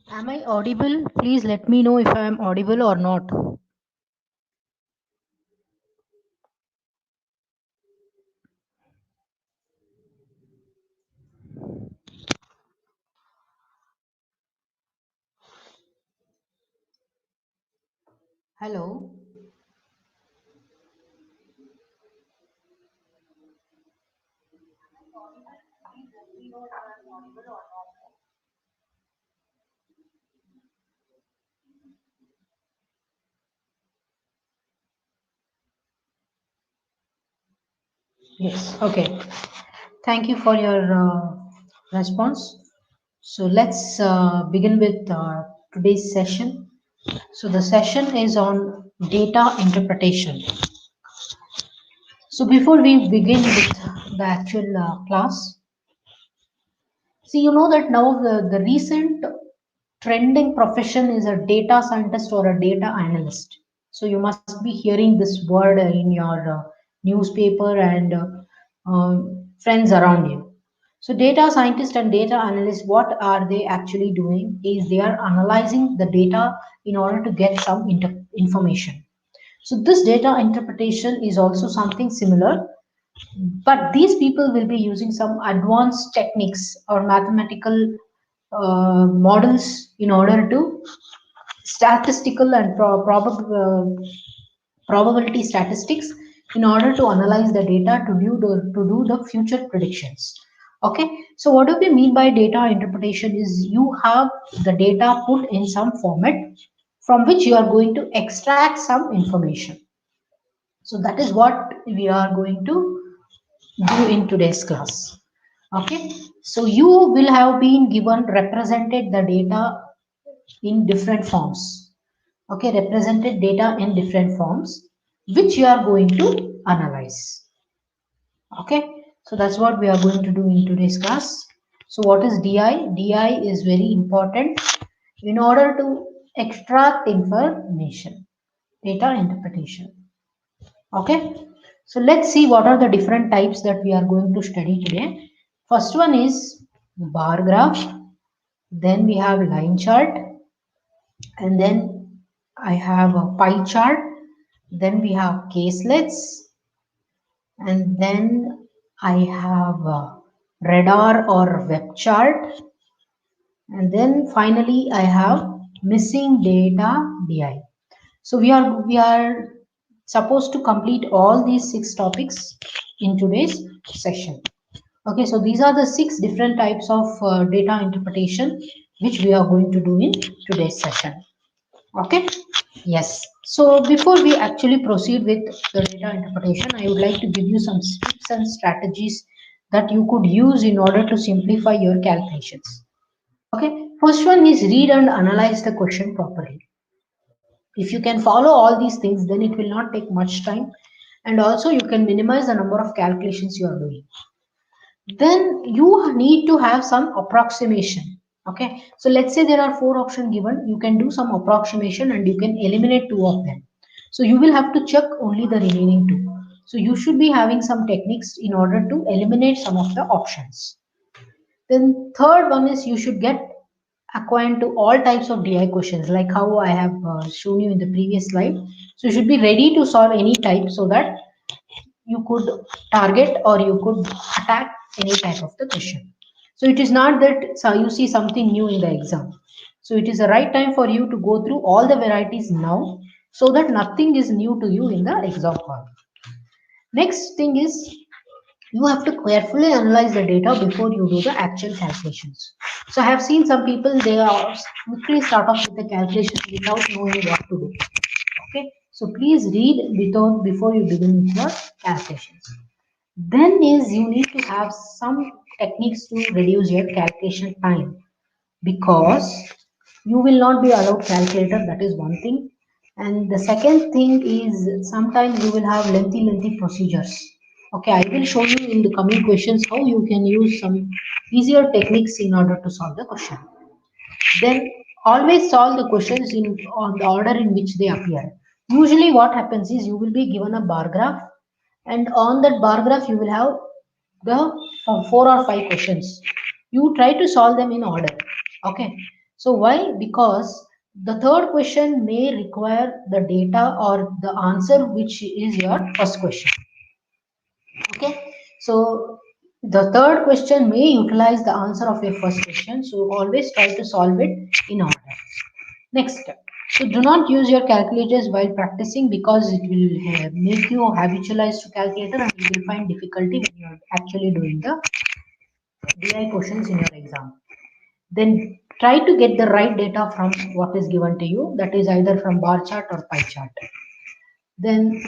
Am I audible? Please let me know if I am audible or not. Hello. Yes. Okay. Thank you for your response. So let's begin with today's session. So the session is on data interpretation. So before we begin with the actual class, see, you know that now the recent trending profession is a data scientist or a data analyst. So you must be hearing this word in your newspaper and friends around you. So data scientist and data analyst, what are they actually doing? Is they are analyzing the data in order to get some information. So this data interpretation is also something similar, but these people will be using some advanced techniques or mathematical models in order to statistical and probability statistics in order to analyze the data to do the future predictions. Okay, so what do we mean by data interpretation is you have the data put in some format from which you are going to extract some information. So that is what we are going to do in today's class. Okay, so you will have been given represented the data in different forms. Okay, represented data in different forms which you are going to analyze. Okay, so that's what we are going to do in today's class. So what is DI? DI is very important in order to extract information, data interpretation. Okay, so let's see what are the different types that we are going to study today. First one is bar graph, then we have line chart, and then I have a pie chart, then we have caselets, and then I have a radar or web chart, and then finally I have missing data DI. So we are supposed to complete all these six topics in today's session. Okay, so these are the six different types of data interpretation which we are going to do in today's session. Okay, yes. So before we actually proceed with the data interpretation, I would like to give you some tips and strategies that you could use in order to simplify your calculations. Okay, first one is read and analyze the question properly. If you can follow all these things, then it will not take much time, and also you can minimize the number of calculations you are doing. Then you need to have some approximation. Okay, so let's say there are four options given, you can do some approximation and you can eliminate two of them. So you will have to check only the remaining two. So you should be having some techniques in order to eliminate some of the options. Then third one is you should get acquainted to all types of DI questions, like how I have shown you in the previous slide. So you should be ready to solve any type so that you could target or you could attack any type of the question. So it is not that so you see something new in the exam. So it is the right time for you to go through all the varieties now so that nothing is new to you in the exam hall. Next thing is you have to carefully analyze the data before you do the actual calculations. So I have seen some people they are quickly start off with the calculation without knowing what to do. Okay, so please read without before you begin with your calculations. Then is you need to have some techniques to reduce your calculation time, because you will not be allowed calculator, that is one thing. And the second thing is sometimes you will have lengthy procedures. Okay, I will show you in the coming questions how you can use some easier techniques in order to solve the question. Then always solve the questions in on the order in which they appear. Usually what happens is you will be given a bar graph, and on that bar graph you will have the four or five questions. You try to solve them in order. Okay, So why? Because the third question may require the data or the answer which is your first question. Okay, so the third question may utilize the answer of your first question, so always try to solve it in order. Next step, so do not use your calculators while practicing because it will make you habitualized to calculator and you will find difficulty when you are actually doing the DI questions in your exam. Then try to get the right data from what is given to you, that is either from bar chart or pie chart. Then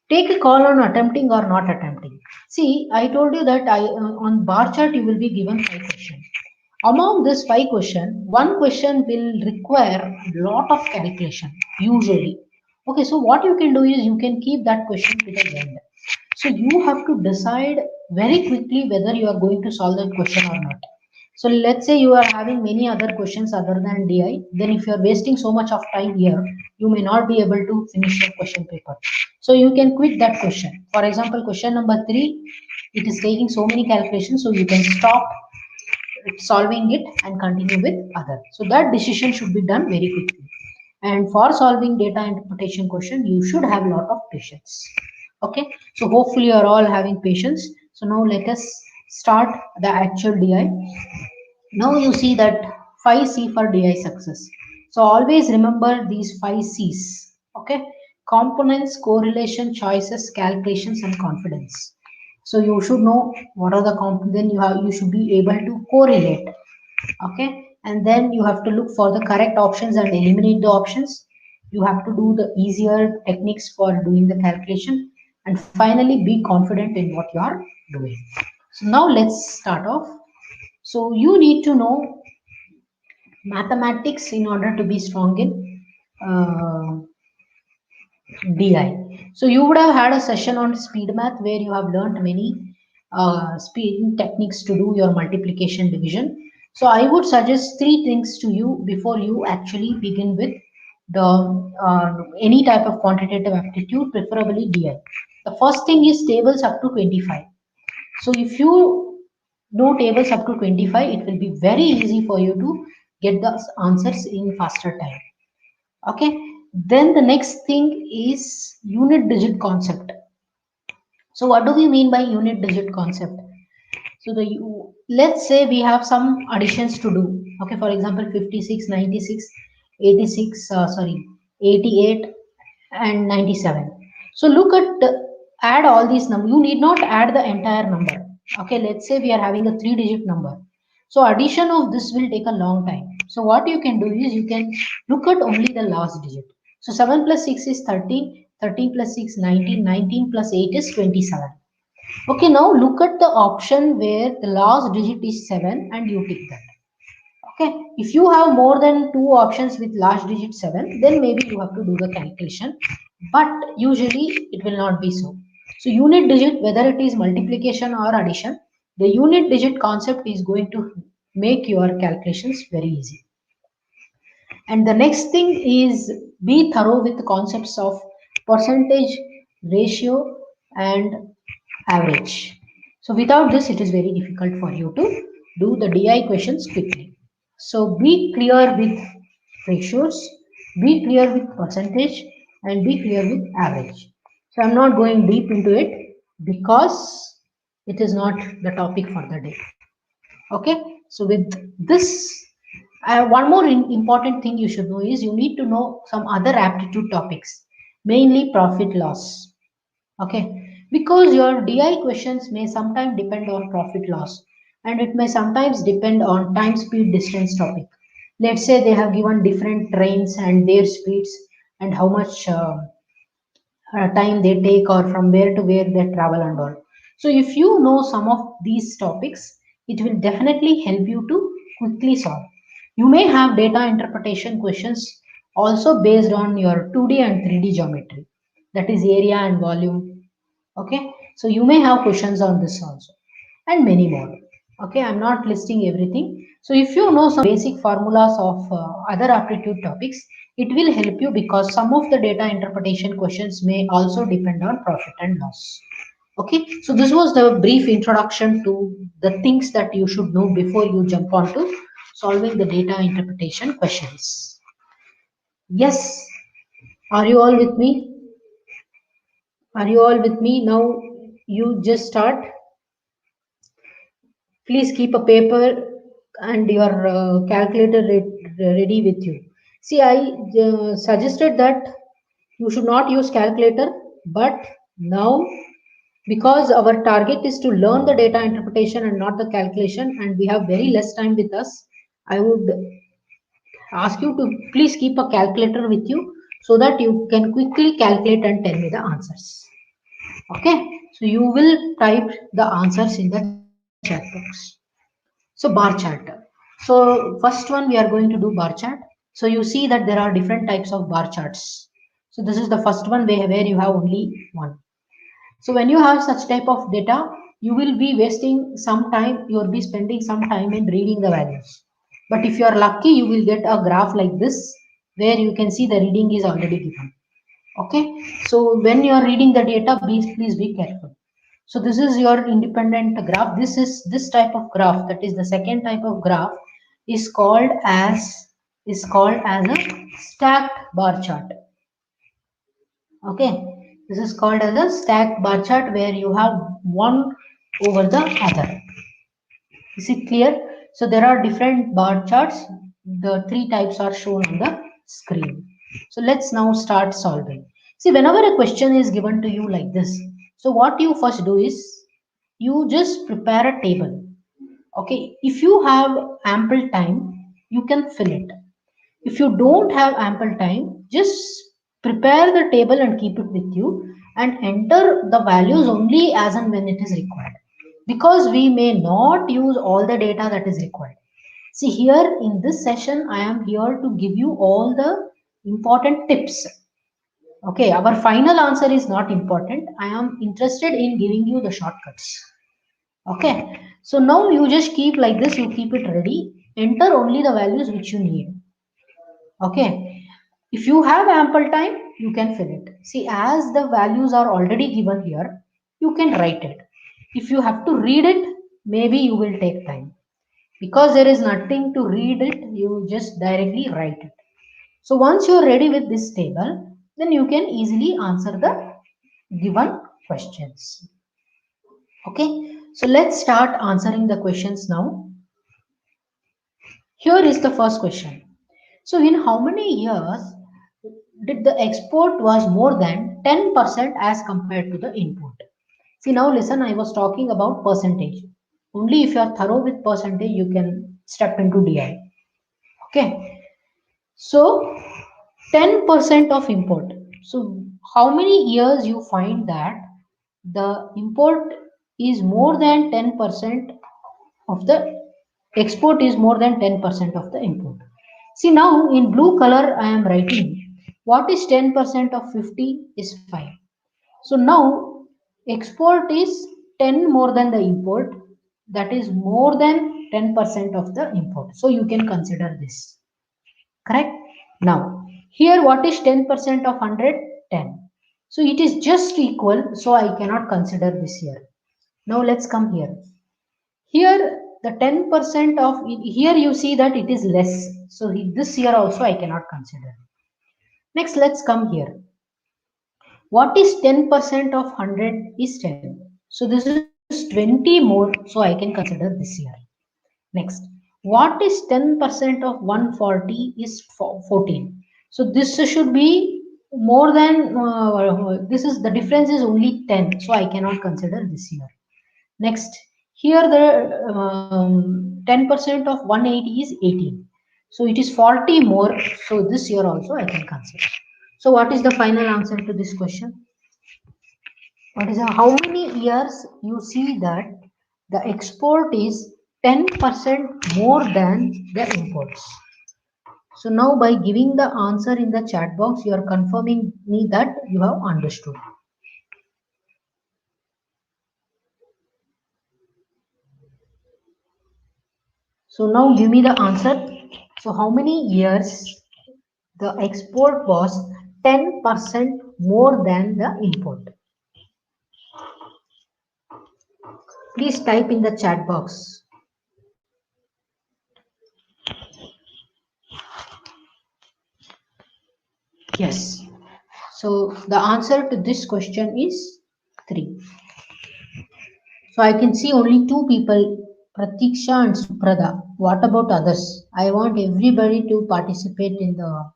take a call on attempting or not attempting. See, I told you that on bar chart you will be given 5 questions. Among this 5 question, one question will require a lot of calculation usually. Okay, so what you can do is you can keep that question to the end. So you have to decide very quickly whether you are going to solve that question or not. So let's say you are having many other questions other than DI, then if you are wasting so much of time here, you may not be able to finish your question paper. So you can quit that question. For example, question number 3, it is taking so many calculations, so you can stop solving it and continue with other. So that decision should be done very quickly. And for solving data interpretation question, you should have a lot of patience. Okay, so hopefully you are all having patience. So now let us start the actual DI. Now you see that 5C for DI success. So always remember these 5Cs. Okay, components, correlation, choices, calculations, and confidence. So you should know what are the components. Then you should be able to correlate. Okay, and then you have to look for the correct options and eliminate the options. You have to do the easier techniques for doing the calculation, and finally be confident in what you are doing. So now let's start off. So you need to know mathematics in order to be strong in DI. So you would have had a session on speed math where you have learned many speed techniques to do your multiplication division. So I would suggest 3 things to you before you actually begin with the any type of quantitative aptitude, preferably DI. The first thing is tables up to 25. So if you know tables up to 25, it will be very easy for you to get the answers in faster time. Okay, then the next thing is unit digit concept. So what do we mean by unit digit concept? So let's say we have some additions to do. Okay, for example 56, 96, 86, sorry, 88 and 97. So look at add all these numbers. You need not add the entire number. Okay, let's say we are having a 3-digit number. So addition of this will take a long time. So what you can do is you can look at only the last digit. So 7 plus 6 is 13, 13 plus 6 19, 19 plus 8 is 27. Okay, now look at the option where the last digit is 7 and you tick that. Okay, if you have more than 2 options with last digit 7, then maybe you have to do the calculation, but usually it will not be so. So unit digit, whether it is multiplication or addition, the unit digit concept is going to make your calculations very easy. And the next thing is be thorough with the concepts of percentage, ratio, and average. So without this, it is very difficult for you to do the DI questions quickly. So be clear with ratios, be clear with percentage, and be clear with average. So I'm not going deep into it because it is not the topic for the day. Okay, so with this, one more important thing you should know is you need to know some other aptitude topics, mainly profit loss. Okay, because your DI questions may sometimes depend on profit loss and it may sometimes depend on time, speed, distance topic. Let's say they have given different trains and their speeds and how much time they take or from where to where they travel and all. So if you know some of these topics, it will definitely help you to quickly solve. You may have data interpretation questions also based on your 2D and 3D geometry, that is area and volume. Okay, so you may have questions on this also and many more. Okay, I'm not listing everything. So if you know some basic formulas of other aptitude topics, it will help you because some of the data interpretation questions may also depend on profit and loss. Okay, so this was the brief introduction to the things that you should know before you jump onto solving the data interpretation questions. Yes, are you all with me? Are you all with me? Now you just start. Please keep a paper and your calculator ready with you. See, I suggested that you should not use calculator, but now because our target is to learn the data interpretation and not the calculation, and we have very less time with us, I would ask you to please keep a calculator with you so that you can quickly calculate and tell me the answers. Okay, so you will type the answers in the chat box. So bar chart. So first one we are going to do bar chart. So you see that there are different types of bar charts. So this is the first one where you have only one. So when you have such type of data, you will be wasting some time, you will be spending some time in reading the values. But if you are lucky, you will get a graph like this where you can see the reading is already given. Okay, so when you are reading the data, please be careful. So this is your independent graph. This type of graph, that is the second type of graph, is called as a stacked bar chart. Okay, this is called as a stacked bar chart where you have one over the other. Is it clear? So there are different bar charts. The three types are shown on the screen. So let's now start solving. See, whenever a question is given to you like this, so what you first do is you just prepare a table. Okay, if you have ample time, you can fill it. If you don't have ample time, just prepare the table and keep it with you and enter the values only as and when it is required. Because we may not use all the data that is required. See, here in this session, I am here to give you all the important tips. Okay, our final answer is not important. I am interested in giving you the shortcuts. Okay, so now you just keep like this, you keep it ready, enter only the values which you need. Okay, if you have ample time, you can fill it. See, as the values are already given here, you can write it. If you have to read it, maybe you will take time. Because there is nothing to read it, you just directly write it. So once you are ready with this table, then you can easily answer the given questions. Okay, so let's start answering the questions now. Here is the first question. So in how many years did the export was more than 10% as compared to the input? See, now listen, I was talking about percentage. Only if you are thorough with percentage, you can step into DI. Okay. So 10% of import. So how many years you find that the import is more than 10% of the export is more than 10% of the import. See, now in blue color I am writing what is 10% of 50 is 5. So now export is 10 more than the import, that is more than 10% of the import. So you can consider this. Correct? Now here what is 10% of 100? 10. So it is just equal, so I cannot consider this here. Now let's come here. Here the 10% of, here you see that it is less. So this here also I cannot consider. Next let's come here. What is 10% of 100 is 10. So this is 20 more, so I can consider this here. Next, what is 10% of 140 is 14. So this should be more than, this is the difference is only 10. So I cannot consider this here. Next, here the 10% of 180 is 18. So it is 40 more. So this year also I can consider. So what is the final answer to this question? What is how many years you see that the export is 10% more than the imports? So now by giving the answer in the chat box, you are confirming me that you have understood. So now give me the answer. So how many years the export was 10% more than the import? Please type in the chat box. Yes. So the answer to this question is 3. So I can see only 2 people, Pratiksha and Suprada. What about others? I want everybody to participate in the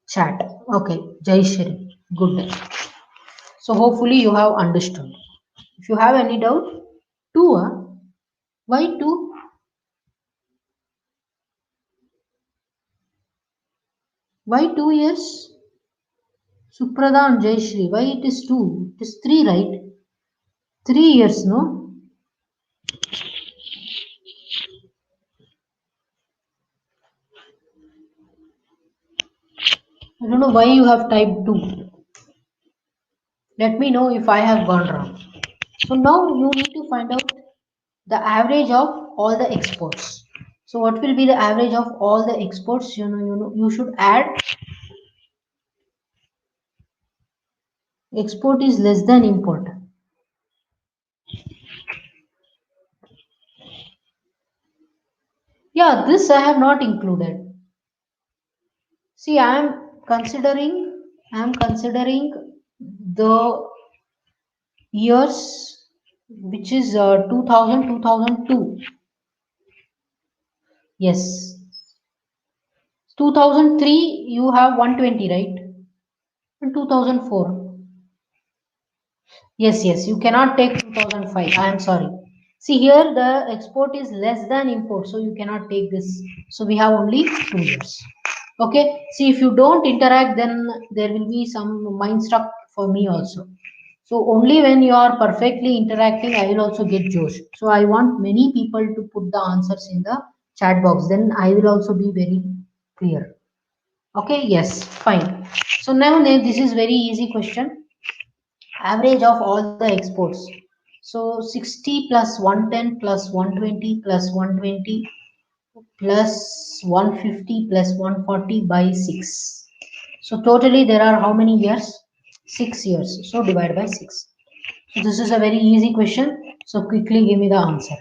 chat. Okay, Jai Shri. Good. So hopefully you have understood. If you have any doubt, 2, why 2? Why 2 years? Suprada and Jai Shri. Why it is 2? It is 3, right? 3 years, no? I don't know why you have typed 2. Let me know if I have gone wrong. So now you need to find out the average of all the exports. So what will be the average of all the exports? You should add export is less than import. Yeah, this I have not included. See, I am considering the years which is 2000. Yes. 2003 you have 120, right? And 2004. Yes, yes, you cannot take 2005. I am sorry. See here, the export is less than import, so you cannot take this. So we have only 2 years. Okay. See, if you don't interact, then there will be some mind stuck for me also. So only when you are perfectly interacting, I will also get Josh. So I want many people to put the answers in the chat box. Then I will also be very clear. Okay. Yes. Fine. So now this is very easy question. Average of all the exports. So 60 plus 110 plus 120 plus 120 plus 150 plus 140 by 6. So totally there are how many years? 6 years. So divide by 6. So this is a very easy question. So quickly give me the answer.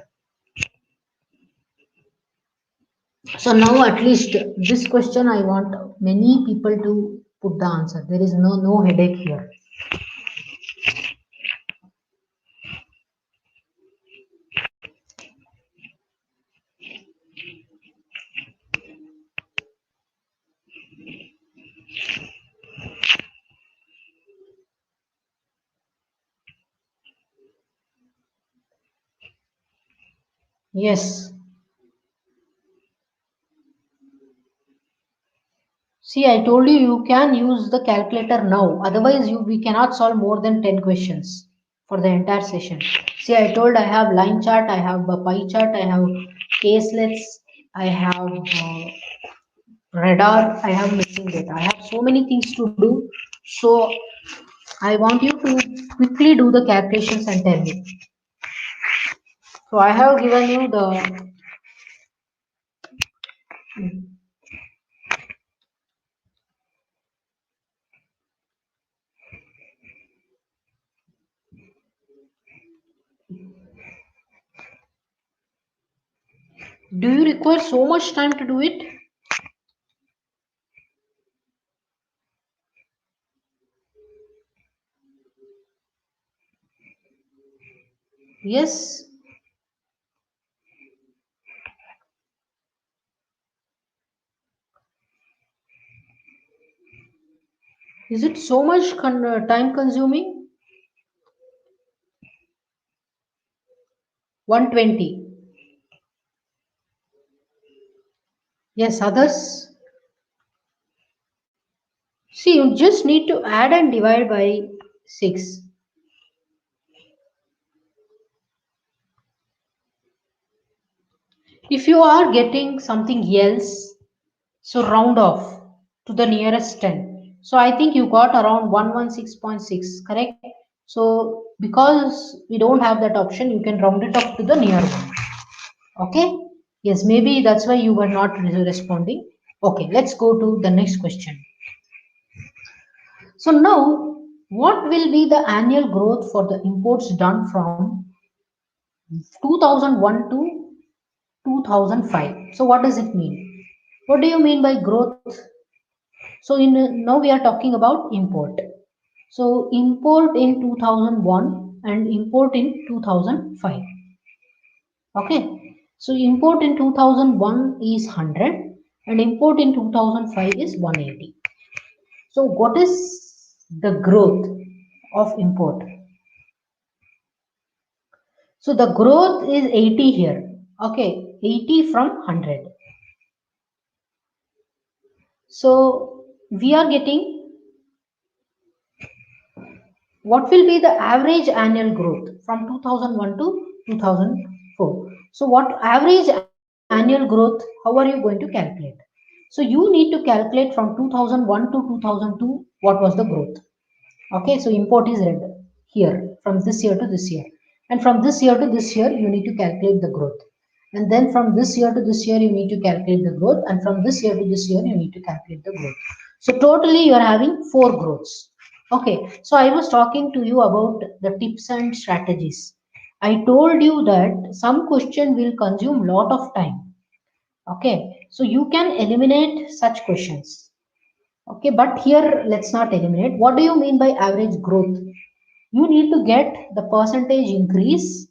So now at least this question I want many people to put the answer. There is no headache here. Yes. See, I told you you can use the calculator now. Otherwise, we cannot solve more than 10 questions for the entire session. See, I told I have line chart, I have a pie chart, I have caselets, I have radar, I have missing data. I have so many things to do. So I want you to quickly do the calculations and tell me. So I have given you the. Do you require so much time to do it? Yes. Is it so much time consuming? 120. Yes, others. See, you just need to add and divide by 6. If you are getting something else, so round off to the nearest 10. So I think you got around 116.6, correct? So because we don't have that option, you can round it up to the near one. Okay? Yes, maybe that's why you were not responding. Okay, let's go to the next question. So now, what will be the annual growth for the imports done from 2001 to 2005? So what does it mean? What do you mean by growth? So now we are talking about import. So import in 2001 and import in 2005. Okay. So import in 2001 is 100 and import in 2005 is 180. So what is the growth of import? So the growth is 80 here. Okay, 80 from 100. So we are getting what will be the average annual growth from 2001 to 2004. So what average annual growth, how are you going to calculate? So you need to calculate from 2001 to 2002 what was the growth. Okay, so import is red here from this year to this year. And from this year to this year, you need to calculate the growth. And then from this year to this year, you need to calculate the growth. And from this year to this year, you need to calculate the growth. So totally, you are having 4 growths. Okay, so I was talking to you about the tips and strategies. I told you that some question will consume lot of time. Okay, so you can eliminate such questions. Okay, but here let's not eliminate. What do you mean by average growth? You need to get the percentage increase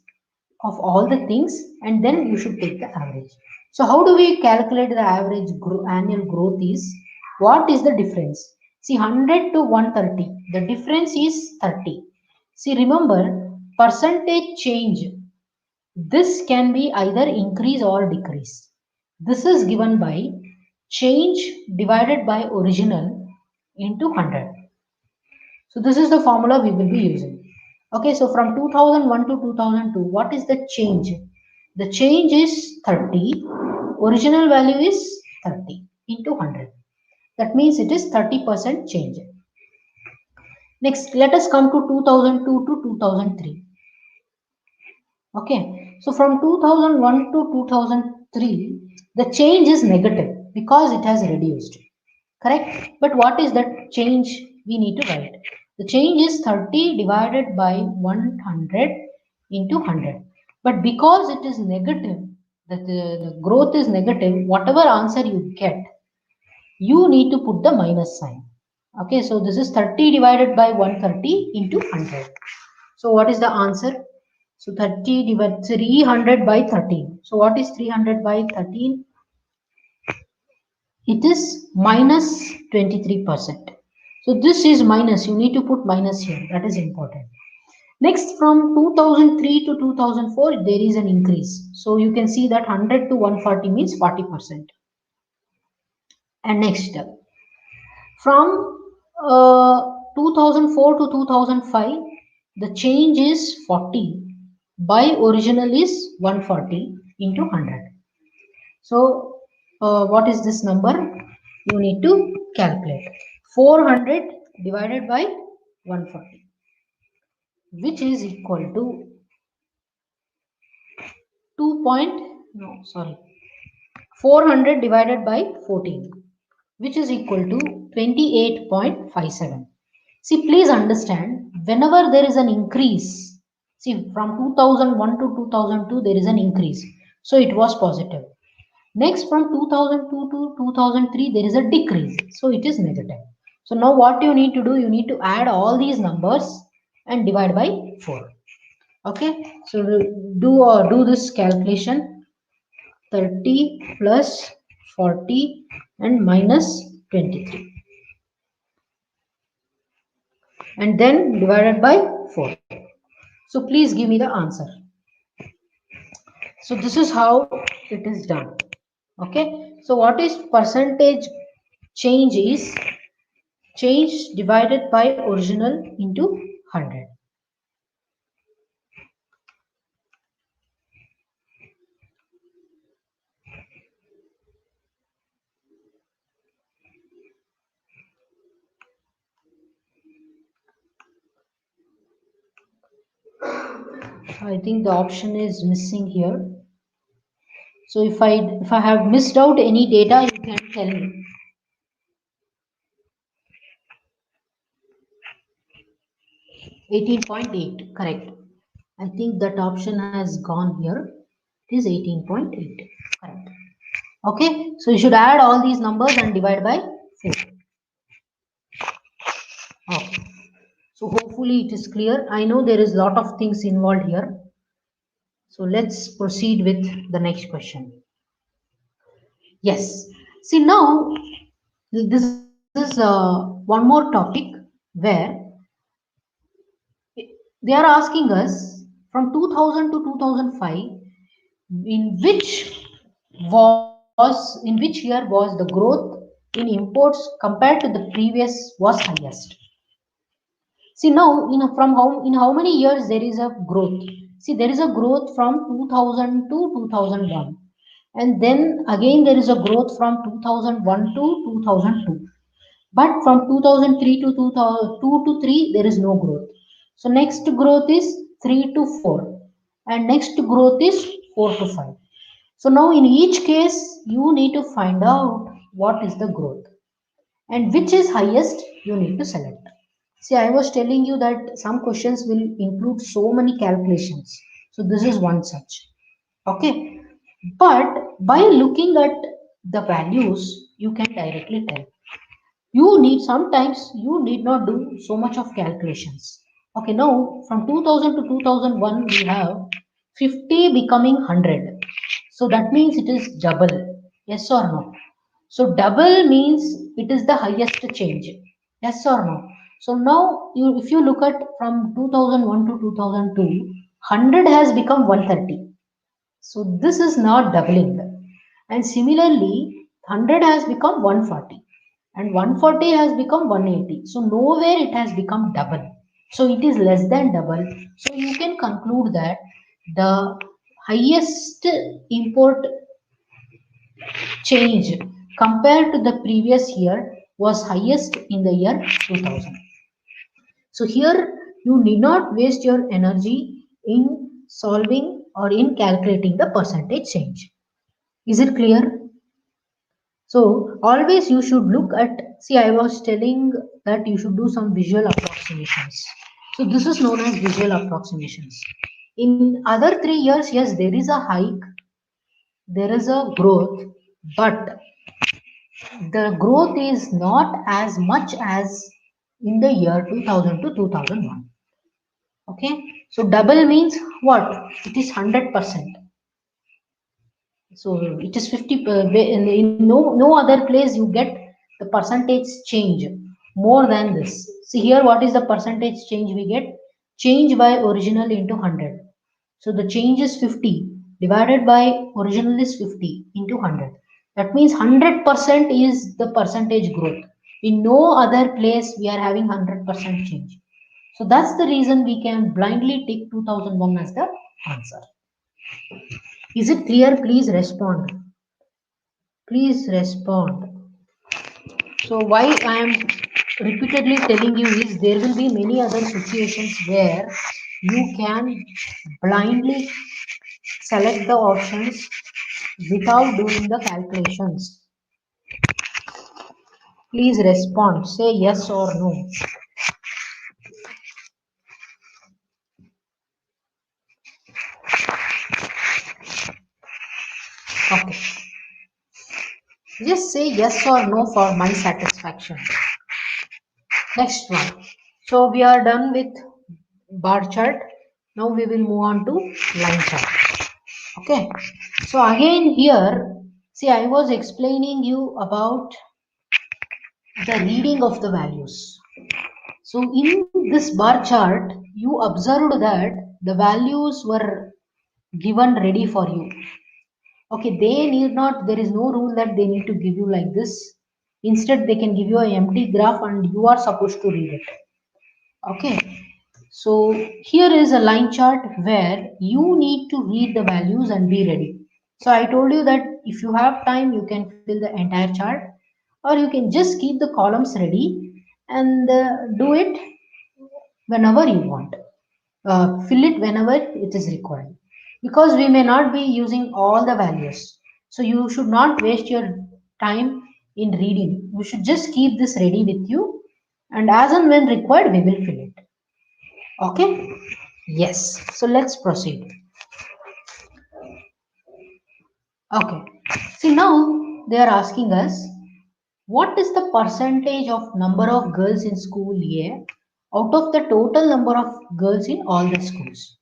of all the things and then you should take the average. So how do we calculate the average annual growth is? What is the difference? See 100 to 130. The difference is 30. See remember percentage change. This can be either increase or decrease. This is given by change divided by original into 100. So this is the formula we will be using. Okay, so from 2001 to 2002, what is the change? The change is 30. Original value is 30 into 100. That means it is 30% change. Next, let us come to 2002 to 2003. Okay, so from 2001 to 2003, the change is negative because it has reduced. Correct? But what is that change we need to write? The change is 30 divided by 100 into 100. But because it is negative, the growth is negative, whatever answer you get, you need to put the minus sign. Okay, so this is 30 divided by 130 into 100. So what is the answer? So 30 divided 300 by 13. So what is 300 by 13? It is minus 23%. So this is minus. You need to put minus here. That is important. Next, from 2003 to 2004, there is an increase. So you can see that 100 to 140 means 40%. And next, from 2004 to 2005, the change is 40 by original is 140 into 100. So what is this number? You need to calculate 400 divided by 140, which is equal to 400 divided by 14, which is equal to 28.57. See, please understand, whenever there is an increase, see from 2001 to 2002 there is an increase, so it was positive. Next, from 2002 to 2003, there is a decrease. So it is negative. So now what you need to do, you need to add all these numbers and divide by 4. Okay. So do this calculation. 30 plus 40 and minus 23. And then divided by 4. So please give me the answer. So this is how it is done. Okay. So what is percentage change is change divided by original into 100. I think the option is missing here. So if I have missed out any data, you can tell me. 18.8, correct. I think that option has gone here. It is 18.8, correct. Okay, so you should add all these numbers and divide by 4. Okay. So hopefully it is clear. I know there is a lot of things involved here. So let's proceed with the next question. Yes. See now, this is one more topic where they are asking us from 2000 to 2005 in which year was the growth in imports compared to the previous was highest. See now, in how many years there is a growth? See, there is a growth from 2000 to 2001, and then again there is a growth from 2001 to 2002. But from 2003 to 2002 to 3, there is no growth. So next growth is 3 to 4, and next growth is 4 to 5. So now in each case, you need to find out what is the growth and which is highest. You need to select. See, I was telling you that some questions will include so many calculations. So this is one such. Okay. But by looking at the values, you can directly tell. Sometimes you need not do so much of calculations. Okay, now from 2000 to 2001, we have 50 becoming 100. So that means it is double. Yes or no? So double means it is the highest change. Yes or no? So now if you look at from 2001 to 2002, 100 has become 130. So this is not doubling. And similarly, 100 has become 140 and 140 has become 180. So nowhere it has become double. So it is less than double. So you can conclude that the highest import change compared to the previous year was highest in the year 2000. So here you need not waste your energy in solving or in calculating the percentage change. Is it clear? So always you should look at, see, I was telling that you should do some visual approximations. So this is known as visual approximations. In other 3 years, yes, there is a hike, there is a growth, but the growth is not as much as in the year 2000 to 2001. Okay, so double means what? It is 100%. So it is 50 in no other place you get the percentage change more than this. See here, what is the percentage change we get? Change by original into 100. So the change is 50 divided by original is 50 into 100. That means 100% is the percentage growth. In no other place we are having 100% change. So that's the reason we can blindly take 2001 as the answer. Is it clear? Please respond. Please respond. So why I am repeatedly telling you is there will be many other situations where you can blindly select the options without doing the calculations. Please respond. Say yes or no. Okay. Just say yes or no for my satisfaction. Next one. So we are done with bar chart. Now we will move on to line chart. Okay. So again here, see, I was explaining you about the reading of the values. So in this bar chart, you observed that the values were given ready for you. Okay, they need not, there is no rule that they need to give you like this. Instead, they can give you an empty graph and you are supposed to read it. Okay, so here is a line chart where you need to read the values and be ready. So I told you that if you have time, you can fill the entire chart, or you can just keep the columns ready and do it whenever you want. Fill it whenever it is required, because we may not be using all the values. So you should not waste your time in reading. You should just keep this ready with you, and as and when required, we will fill it. Okay? Yes. So let's proceed. Okay. See now they are asking us What is the percentage of number of girls in school A out of the total number of girls in all the schools?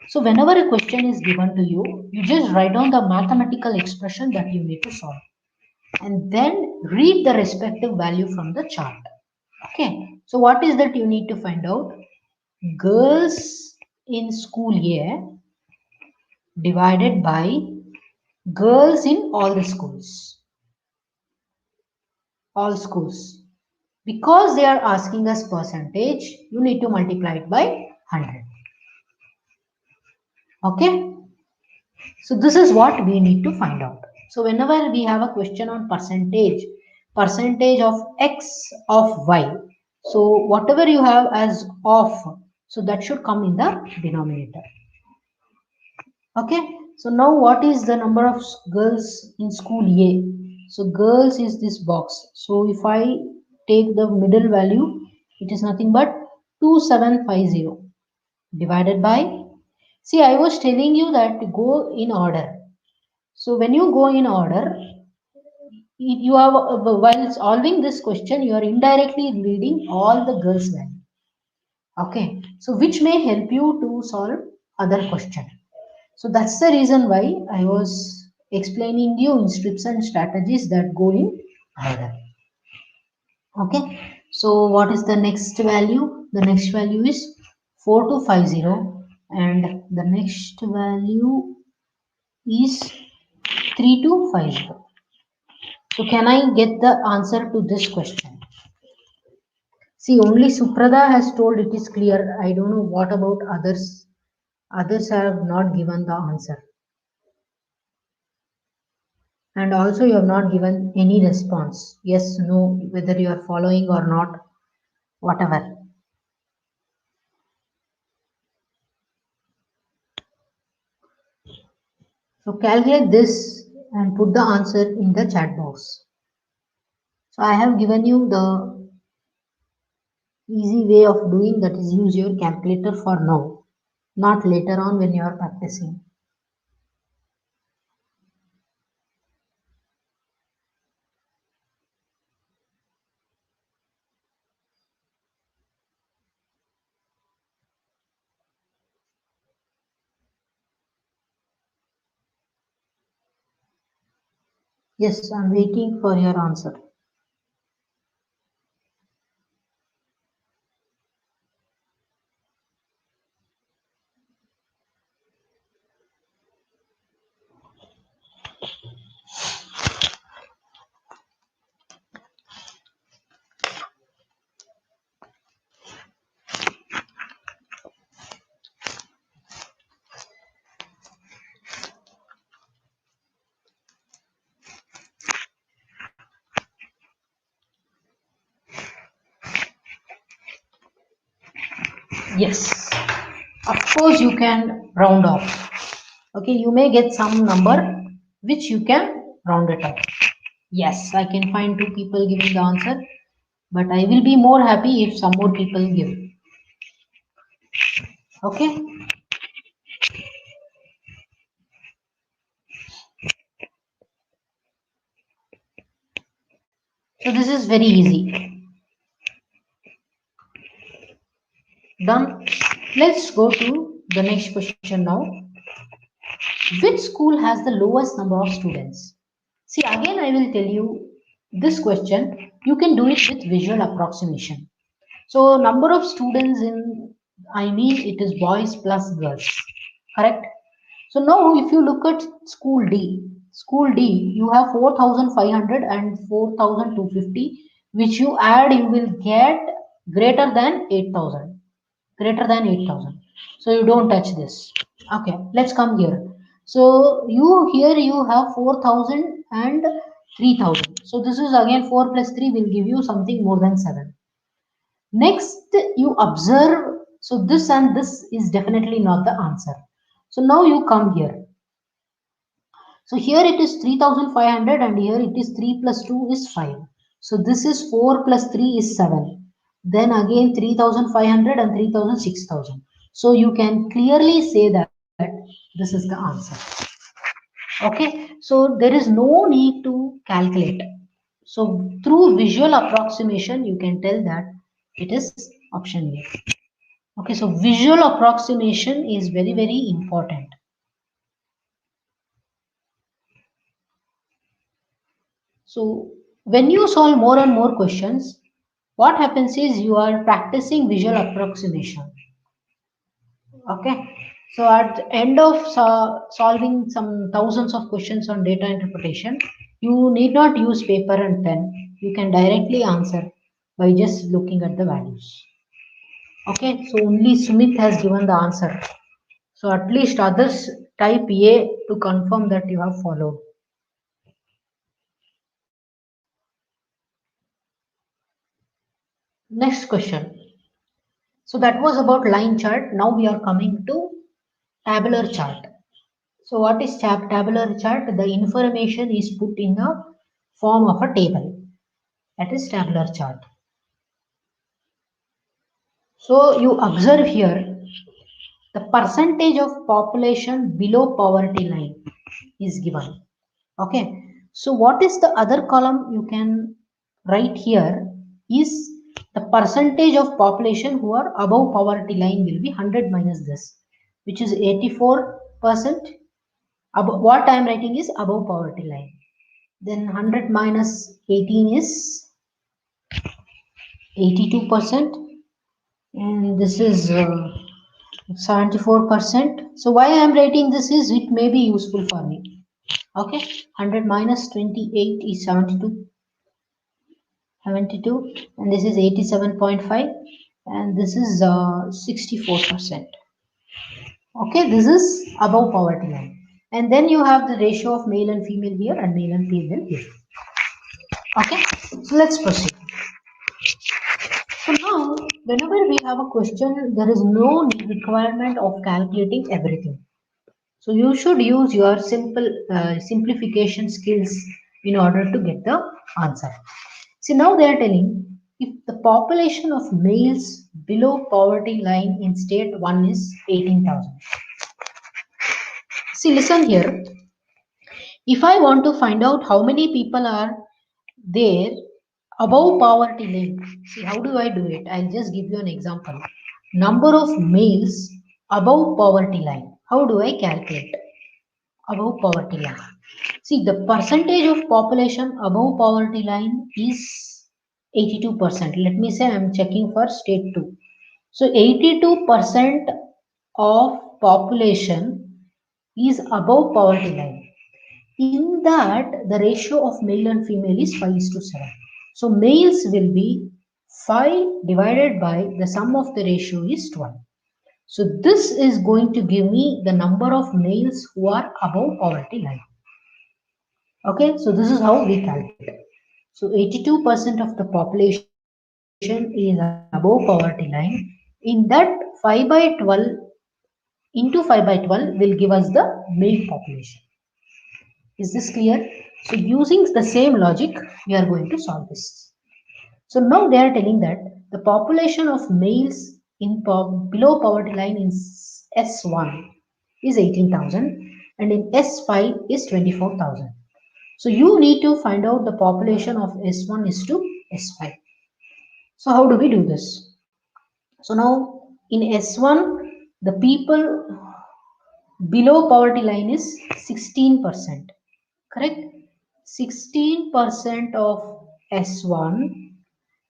So whenever a question is given to you, you just write down the mathematical expression that you need to solve and then read the respective value from the chart. Okay, so what is that you need to find out? Girls in school A divided by girls in all the schools, all schools. Because they are asking us percentage, you need to multiply it by 100. Okay, so this is what we need to find out. So whenever we have a question on percentage of x of y, so whatever you have as of, so that should come in the denominator. Okay, so now what is the number of girls in school A? So girls is this box. So if I take the middle value, it is nothing but 2750 divided by, see, I was telling you that to go in order. So when you go in order, you are while solving this question, you are indirectly reading all the girls' value. Okay, so which may help you to solve other question. So that's the reason why I was explaining you in strips and strategies that go in order. Okay, so what is the next value? The next value is 4250 and the next value is 3250. So can I get the answer to this question? See, only Suprada has told it is clear. I don't know what about others. Others have not given the answer. And also you have not given any response. Yes, no, whether you are following or not, whatever. So calculate this and put the answer in the chat box. So I have given you the easy way of doing, that is use your calculator for now, not later on when you are practicing. Yes, I'm waiting for your answer. Yes, of course you can round off. Okay, you may get some number which you can round it up. Yes, I can find two people giving the answer, but I will be more happy if some more people give. Okay, so this is very easy. Done. Let's go to the next question now. Which school has the lowest number of students? See, again, I will tell you this question. You can do it with visual approximation. So, number of students in, I mean, it is boys plus girls, correct? So now, if you look at school D, you have 4,500 and 4,250, which you add, you will get greater than 8,000, greater than 8,000. So you don't touch this. Okay, let's come here. So you here you have 4,000 and 3,000. So this is again 4 plus 3 will give you something more than 7. Next, you observe. So this and this is definitely not the answer. So now you come here. So here it is 3,500 and here it is 3 plus 2 is 5. So this is 4 plus 3 is 7. Then again 3,500 and 3,000, 6,000. So you can clearly say that this is the answer. Okay, so there is no need to calculate. So through visual approximation, you can tell that it is option A. Okay, so visual approximation is very, very important. So when you solve more and more questions, what happens is you are practicing visual approximation. Okay, so at the end of solving some thousands of questions on data interpretation, you need not use paper and pen. You can directly answer by just looking at the values. Okay, so only Sumit has given the answer. So at least others type A to confirm that you have followed. Next question. So that was about line chart. Now we are coming to tabular chart. So what is tabular chart? The information is put in the form of a table. That is tabular chart. So you observe here the percentage of population below poverty line is given. Okay. So what is the other column you can write here is the percentage of population who are above poverty line will be 100 minus this, which is 84%. What I am writing is above poverty line. Then 100 minus 18 is 82%, and this is 74%. So why I am writing this is it may be useful for me. Okay, 100 minus 28 is 72, and this is 87.5, and this is 64%. Okay, this is above poverty line. And then you have the ratio of male and female here and male and female here. Okay, so let's proceed. So now, whenever we have a question, there is no requirement of calculating everything. So you should use your simplification skills in order to get the answer. See, now they are telling if the population of males below poverty line in state 1 is 18,000. See, listen here. If I want to find out how many people are there above poverty line, see how do I do it? I'll just give you an example. Number of males above poverty line. How do I calculate? Above poverty line. See, the percentage of population above poverty line is 82%. Let me say I'm checking for state 2. So 82% of population is above poverty line. In that, the ratio of male and female is 5:7. So males will be 5 divided by the sum of the ratio is 12. So this is going to give me the number of males who are above poverty line. Okay, so this is how we calculate. So 82% of the population is above poverty line. In that 5 by 12 into 5 by 12 will give us the male population. Is this clear? So using the same logic, we are going to solve this. So now they are telling that the population of males in below poverty line in S1 is 18,000 and in S5 is 24,000. So you need to find out the population of S1 is to S5. So how do we do this? So now in S1, the people below poverty line is 16%. Correct? 16% of S1,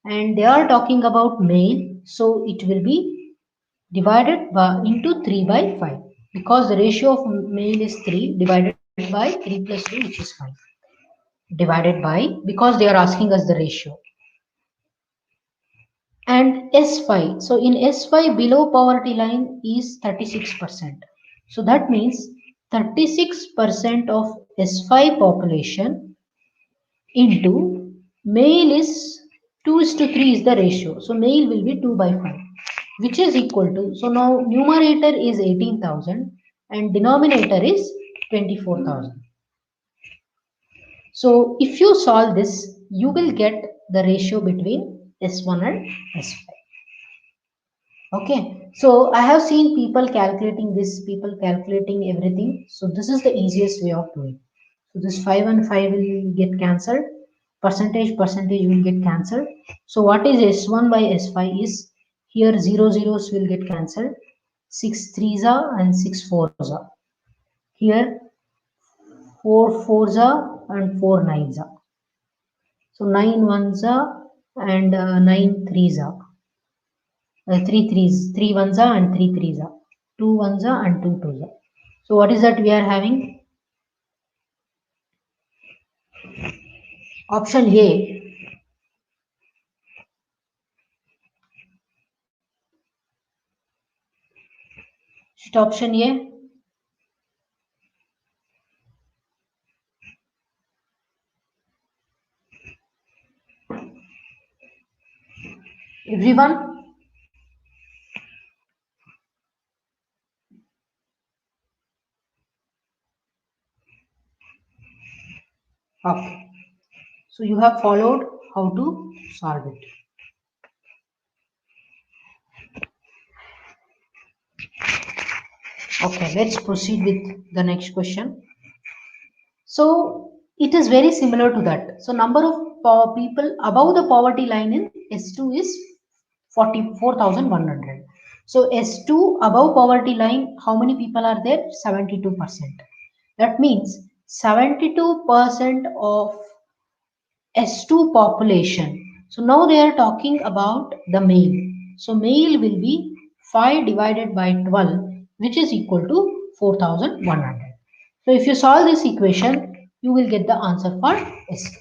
and they are talking about male, so it will be divided by into 3 by 5 because the ratio of male is 3 divided by 3 plus 2 which is 5 divided by because they are asking us the ratio. And S5, so in S5 below poverty line is 36%. So that means 36% of S5 population into male is 2:3 is the ratio. So male will be 2 by 5, which is equal to, so now numerator is 18,000 and denominator is 24,000. So if you solve this, you will get the ratio between S1 and S5. Okay, so I have seen people calculating this, people calculating everything. So this is the easiest way of doing. So this 5 and 5 will get cancelled. percentage will get cancelled. So what is S1 by S5 is, here 0 zeros will get cancelled, 6 threes are and 6 fours are. Here 4 fours are and 4 nines are. So 9 ones are and 9 threes are. 3 threes, 3 ones are and 3 threes are. 2 ones are and 2 twos are. So what is that we are having? Option A. Option A. Everyone? Okay. So you have followed how to solve it. Okay, let's proceed with the next question. So it is very similar to that. So number of people above the poverty line in S2 is 44,100. So S2 above poverty line, how many people are there? 72%. That means 72% of S2 population. So now they are talking about the male. So male will be 5 divided by 12, which is equal to 4100. So if you solve this equation, you will get the answer for S2.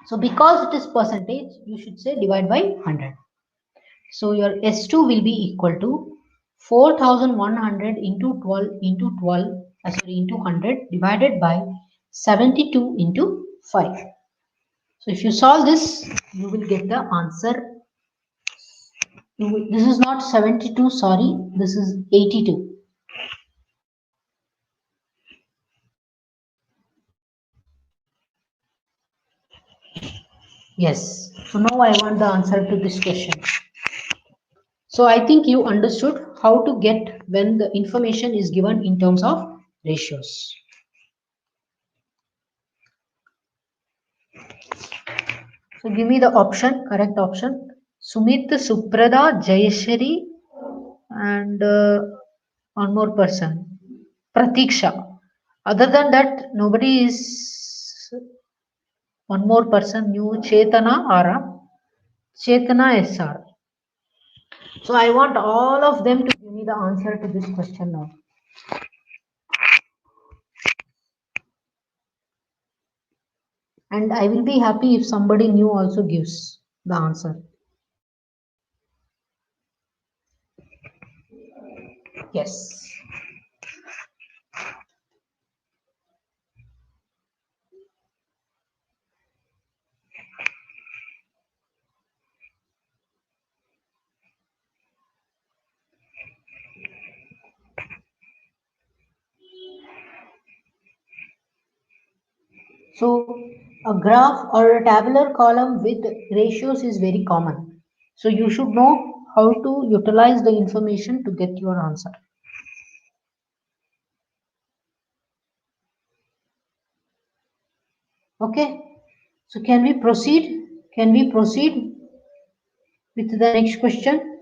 So because it is percentage, you should say divide by 100. So your S2 will be equal to 4100 into 12 into 12, into 100 divided by 72 into 5. So if you solve this, you will get the answer. This is not 72, sorry, this is 82. Yes. So now I want the answer to this question. So I think you understood how to get when the information is given in terms of ratios. So give me the option, correct option. Sumit, Suprada, Jayashri, and one more person, Pratiksha. Other than that, nobody is. One more person, new Chetana Ara, Chetana SR. So I want all of them to give me the answer to this question now. And I will be happy if somebody new also gives the answer. Yes. So a graph or a tabular column with ratios is very common. So you should know how to utilize the information to get your answer. Okay. So can we proceed? Can we proceed with the next question?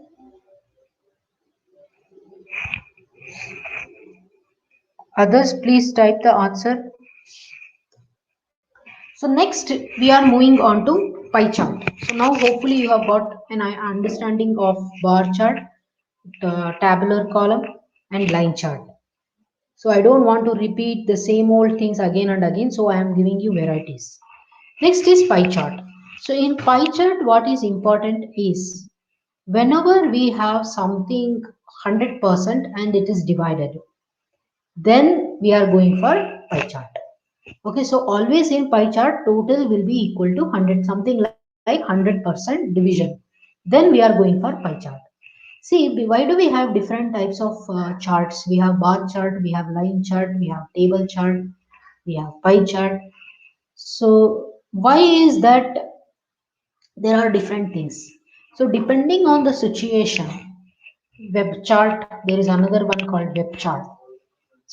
Others, please type the answer. So next we are moving on to pie chart. So now hopefully you have got an understanding of bar chart, the tabular column and line chart. So I don't want to repeat the same old things again and again. So I am giving you varieties. Next is pie chart. So in pie chart, what is important is whenever we have something 100% and it is divided, then we are going for pie chart. Okay, so always in pie chart, total will be equal to 100, something like 100% division. Then we are going for pie chart. See, why do we have different types of charts? We have bar chart, we have line chart, we have table chart, we have pie chart. So why is that there are different things? So depending on the situation, web chart, there is another one called web chart.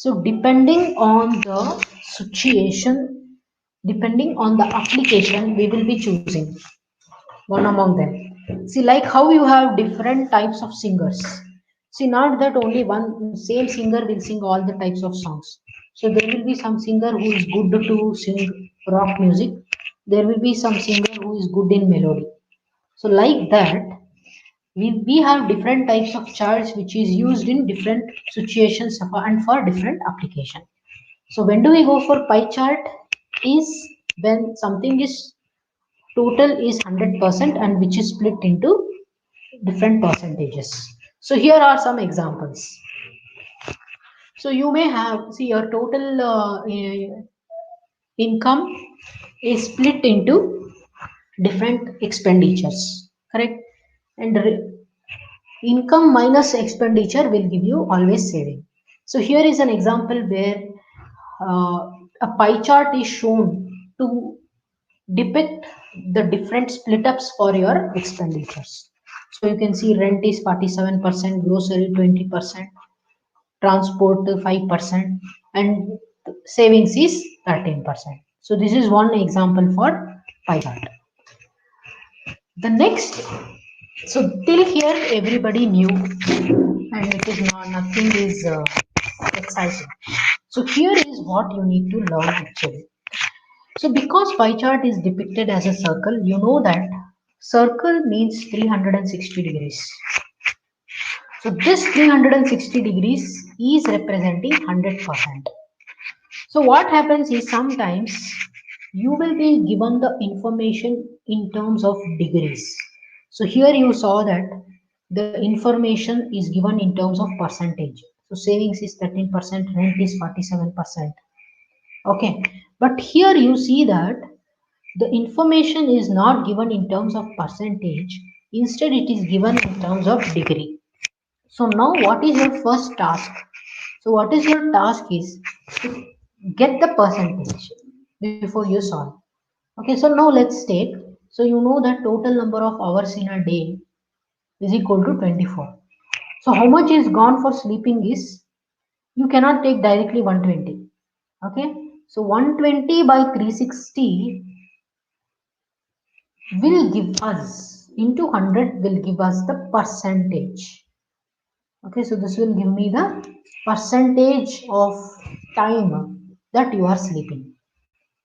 So depending on the situation, depending on the application, we will be choosing one among them. See, like how you have different types of singers. See, not that only one same singer will sing all the types of songs. So there will be some singer who is good to sing rock music. There will be some singer who is good in melody. So like that, we have different types of charts which is used in different situations and for different application. So when do we go for pie chart? Is when something is total is 100% and which is split into different percentages. So here are some examples. So you may have, see, your total income is split into different expenditures, correct? And income minus expenditure will give you always saving. So here is an example where uh, a pie chart is shown to depict the different split ups for your expenditures. So you can see rent is 47%, grocery 20%, transport 5%, and savings is 13%. So this is one example for pie chart. The next, so till here everybody knew, and it is not nothing is exciting. So here is what you need to learn actually. So because pie chart is depicted as a circle, you know that circle means 360 degrees. So this 360 degrees is representing 100%. So what happens is sometimes you will be given the information in terms of degrees. So here you saw that the information is given in terms of percentage. So savings is 13%, rent is 47%. Okay, but here you see that the information is not given in terms of percentage, instead it is given in terms of degree. So now what is your first task? So what is your task is to get the percentage before you solve. Okay, so now let's take, so you know that total number of hours in a day is equal to 24. So how much is gone for sleeping is, you cannot take directly 120. Okay, so 120 by 360 will give us into 100 will give us the percentage. Okay, so this will give me the percentage of time that you are sleeping.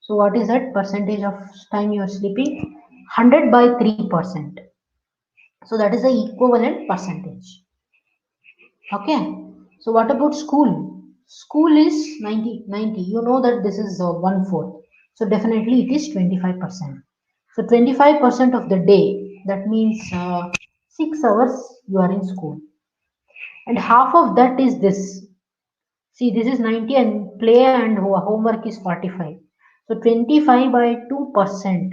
So what is that percentage of time you are sleeping? 100 by 3%. So that is the equivalent percentage. Okay, so what about school? School is 90. You know that this is 1/4. So definitely it is 25%. So 25% of the day, that means 6 hours you are in school. And half of that is this. See, this is 90 and play and homework is 45. So 25 by 2%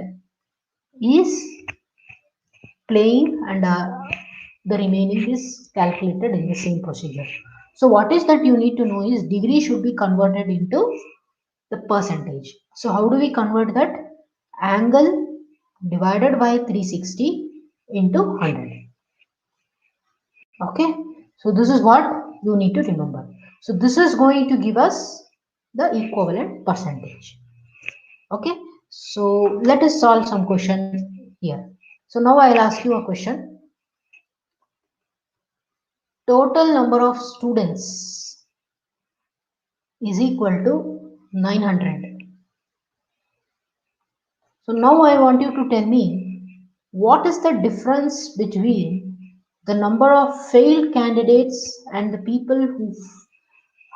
is playing and the remaining is calculated in the same procedure. So what is that you need to know is degree should be converted into the percentage. So how do we convert that? Angle divided by 360 into 100. Okay, so this is what you need to remember. So this is going to give us the equivalent percentage. Okay, so let us solve some question here. So now I'll ask you a question. Total number of students is equal to 900. So now I want you to tell me what is the difference between the number of failed candidates and the people who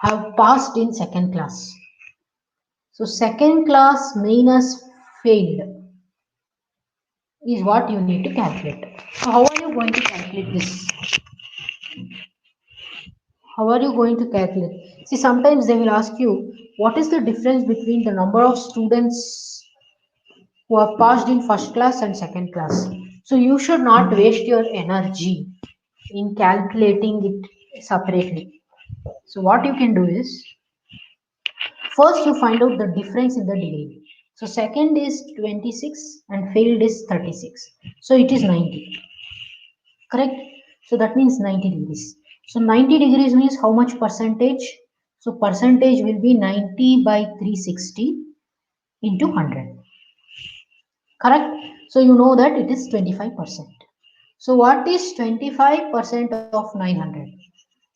have passed in second class. So second class minus failed is what you need to calculate. So how are you going to calculate this? How are you going to calculate? See, sometimes they will ask you what is the difference between the number of students who have passed in first class and second class. So you should not waste your energy in calculating it separately. So what you can do is, first you find out the difference in the degree. So second is 26 and failed is 36. So it is 90. Correct? So that means 90 degrees. So 90 degrees means how much percentage? So percentage will be 90 by 360 into 100. Correct? So you know that it is 25%. So what is 25% of 900?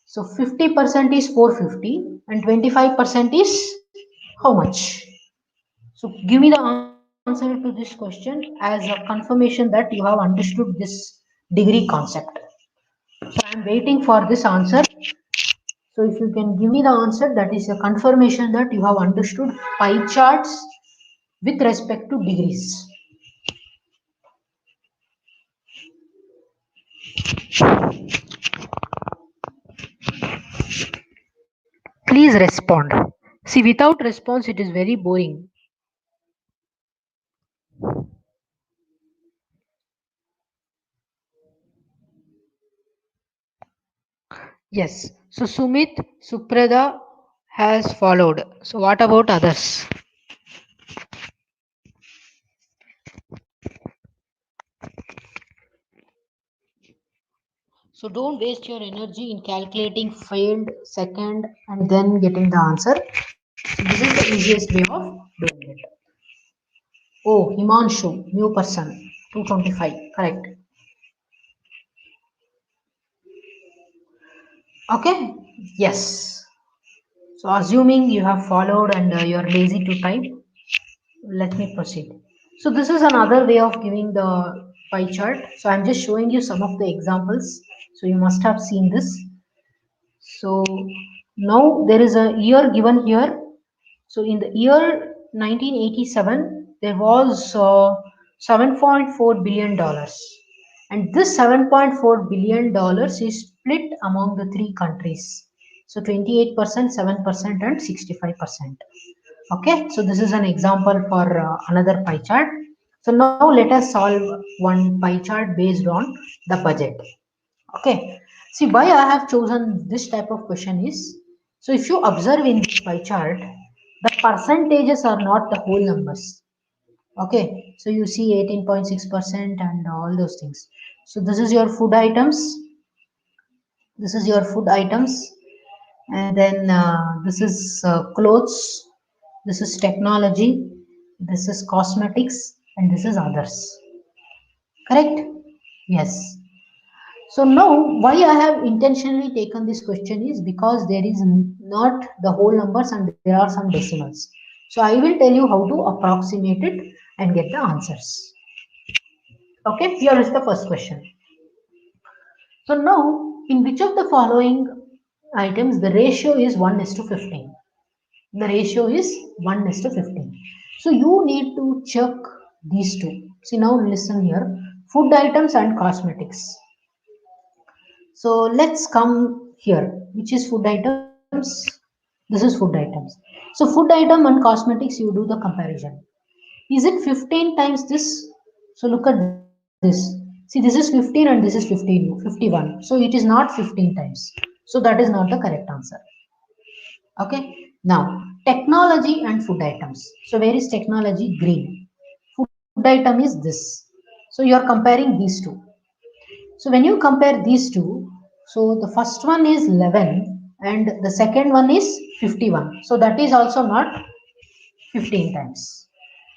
So 50% is 450 and 25% is how much? So give me the answer to this question as a confirmation that you have understood this degree concept. So I am waiting for this answer. So if you can give me the answer, that is a confirmation that you have understood pie charts with respect to degrees. Please respond. See, without response, it is very boring. Yes. So Sumit, Suprada has followed. So what about others? So don't waste your energy in calculating failed second and then getting the answer. So this is the easiest way of doing it. Oh, Himanshu, new person, 225, correct. Okay, yes. So assuming you have followed and you're lazy to type, let me proceed. So this is another way of giving the pie chart. So I'm just showing you some of the examples. So you must have seen this. So now there is a year given here. So in the year 1987, there was $7.4 billion dollars. And this $7.4 billion dollars is split among the three countries. So 28%, 7%, and 65%. Okay, so this is an example for another pie chart. So now let us solve one pie chart based on the budget. Okay, see why I have chosen this type of question is, so if you observe in this pie chart, the percentages are not the whole numbers. Okay, so you see 18.6% and all those things. So this is your food items. This is your food items, and then this is clothes. This is technology. This is cosmetics, and this is others. Correct? Yes. So now why I have intentionally taken this question is because there is not the whole numbers and there are some decimals. So I will tell you how to approximate it and get the answers. Okay, here is the first question. So now in which of the following items the ratio is 1 is to 15? The ratio is 1 is to 15. So you need to check these two. See now listen here, food items and cosmetics. So let's come here, which is food items. This is food items. So food item and cosmetics, you do the comparison. Is it 15 times this? So look at this. See, this is 15 and this is 51. So it is not 15 times. So that is not the correct answer. Okay. Now, technology and food items. So where is technology? Green. Food item is this. So you are comparing these two. So when you compare these two, so the first one is 11 and the second one is 51. So that is also not 15 times.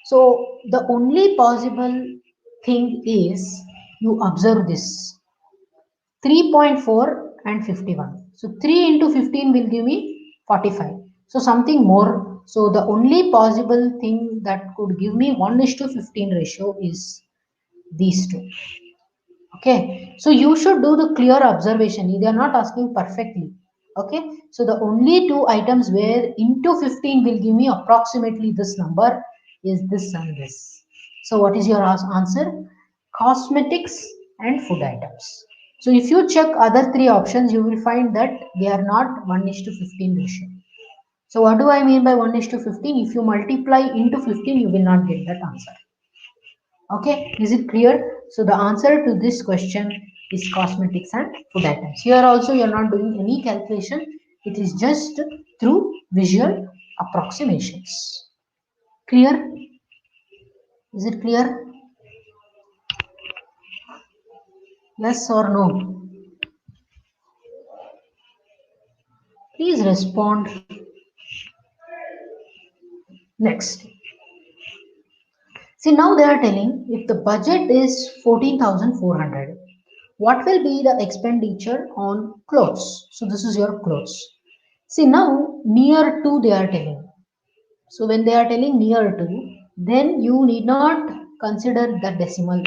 So the only possible thing is you observe this 3.4 and 51. So 3 into 15 will give me 45. So something more. So the only possible thing that could give me 1 is to 15 ratio is these two. Okay, so you should do the clear observation. They are not asking perfectly. Okay, so the only two items where into 15 will give me approximately this number is this and this. So what is your answer? Cosmetics and food items. So if you check other three options, you will find that they are not 1 is to 15 ratio. So what do I mean by 1 is to 15? If you multiply into 15, you will not get that answer. Okay, is it clear? So the answer to this question is cosmetics and food items. Here also you are not doing any calculation. It is just through visual approximations. Clear? Is it clear? Yes or no? Please respond. Next, see, now they are telling if the budget is 14,400, what will be the expenditure on clothes? So this is your clothes. See, now near to they are telling. So when they are telling near to, then you need not consider the decimal.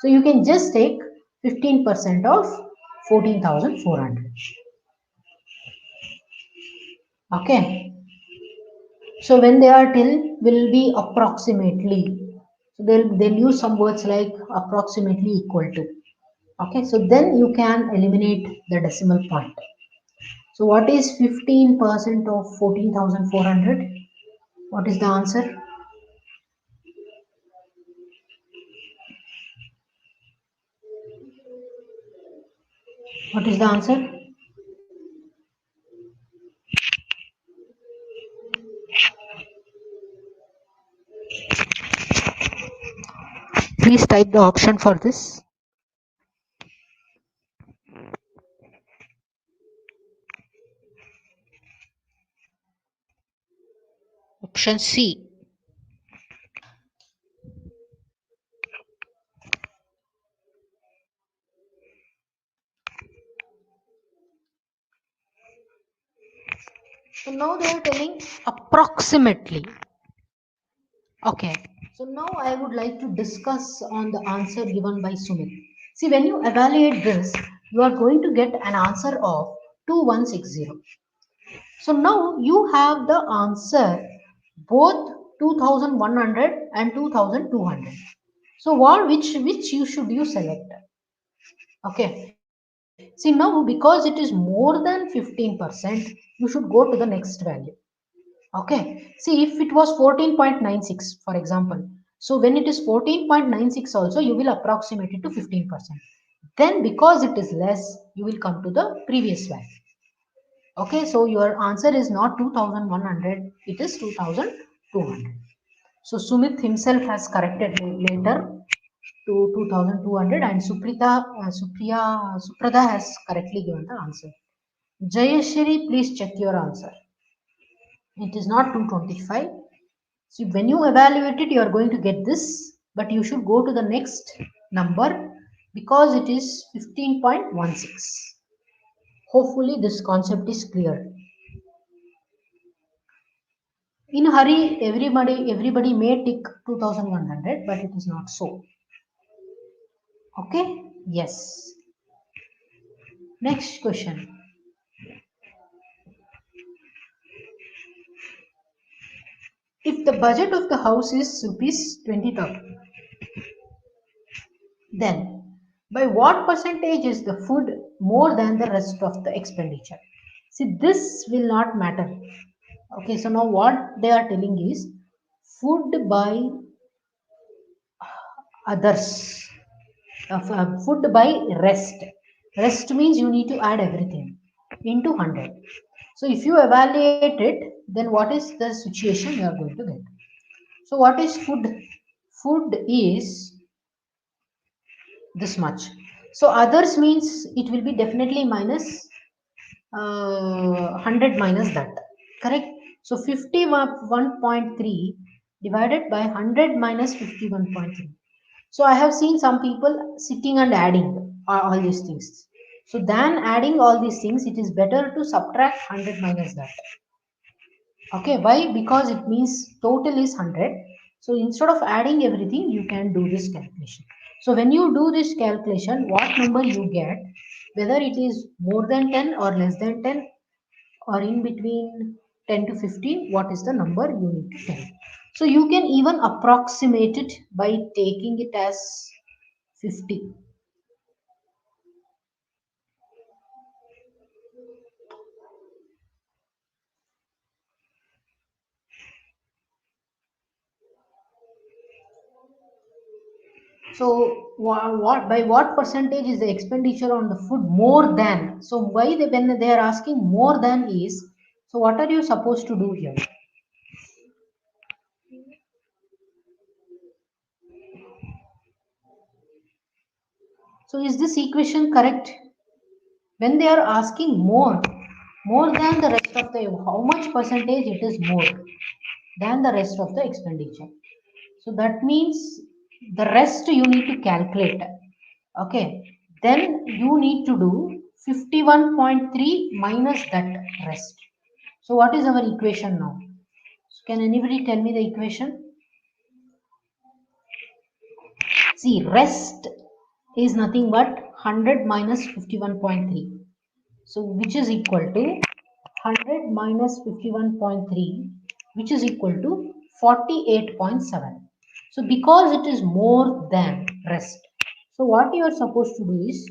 So you can just take 15% of 14,400. Okay. So when they are till will be approximately. So they'll use some words like approximately equal to. Okay, so then you can eliminate the decimal point. So what is 15% of 14,400? What is the answer? What is the answer? Please type the option for this. Option C. So now they are telling approximately. Okay. So now I would like to discuss on the answer given by Sumit. See, when you evaluate this, you are going to get an answer of 2160. So now you have the answer both 2100 and 2200. So which you select? Okay. See, now because it is more than 15%, you should go to the next value. Okay. See, if it was 14.96, for example, so when it is 14.96 also, you will approximate it to 15%. Then because it is less, you will come to the previous value. Okay, so your answer is not 2100, it is 2200. So Sumit himself has corrected later to 2200 and Suprada has correctly given the answer. Jayashri, please check your answer. It is not 225. So when you evaluate it, you are going to get this, but you should go to the next number because it is 15.16. Hopefully this concept is clear. In a hurry, everybody may tick 2100, but it is not so. Okay? Yes. Next question. If the budget of the house is rupees 20,000, then by what percentage is the food more than the rest of the expenditure? See, this will not matter. Okay, so now what they are telling is food by others, food by rest. Rest means you need to add everything into 100. So if you evaluate it, then what is the situation you are going to get? So what is food? Food is this much. So others means it will be definitely minus 100 minus that. Correct? So 51.3 divided by 100 minus 51.3. So I have seen some people sitting and adding all these things. So than adding all these things, it is better to subtract 100 minus that. Okay, why? Because it means total is 100. So instead of adding everything, you can do this calculation. So when you do this calculation, what number you get, whether it is more than 10 or less than 10 or in between 10 to 15, what is the number you need to tell. So you can even approximate it by taking it as 50. So what by what percentage is the expenditure on the food more than? So why when they are asking more than is, so what are you supposed to do here? So is this equation correct? When they are asking more than the rest of the, how much percentage it is more? than the rest of the expenditure. So that means the rest you need to calculate. Okay, then you need to do 51.3 minus that rest. So what is our equation now? So can anybody tell me the equation? See, rest is nothing but 100 minus 51.3. So which is equal to 100 minus 51.3, which is equal to 48.7. So because it is more than rest, so what you are supposed to do is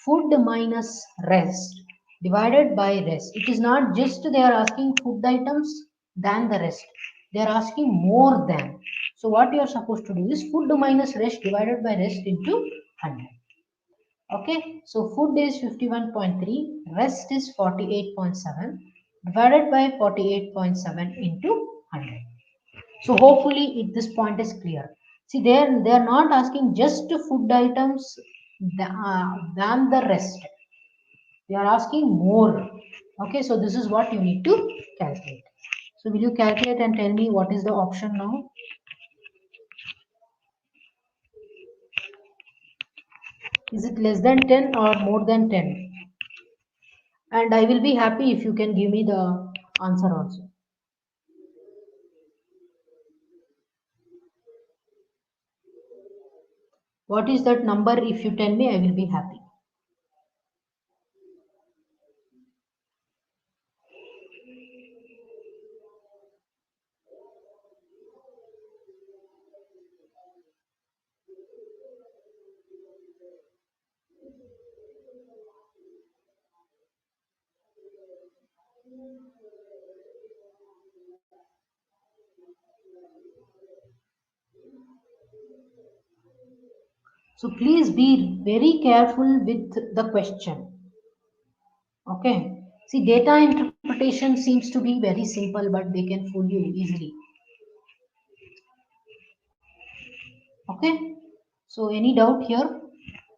food minus rest divided by rest. It is not just they are asking food items than the rest. They are asking more than. So what you are supposed to do is food minus rest divided by rest into 100. Okay, so food is 51.3, rest is 48.7, divided by 48.7 into 100. So hopefully this point is clear. See, they are not asking just food items than the rest. They are asking more. Okay, so this is what you need to calculate. So will you calculate and tell me what is the option now? Is it less than 10 or more than 10? And I will be happy if you can give me the answer also. What is that number? If you tell me, I will be happy. So please be very careful with the question. Okay. See, data interpretation seems to be very simple, but they can fool you easily. Okay. So any doubt here?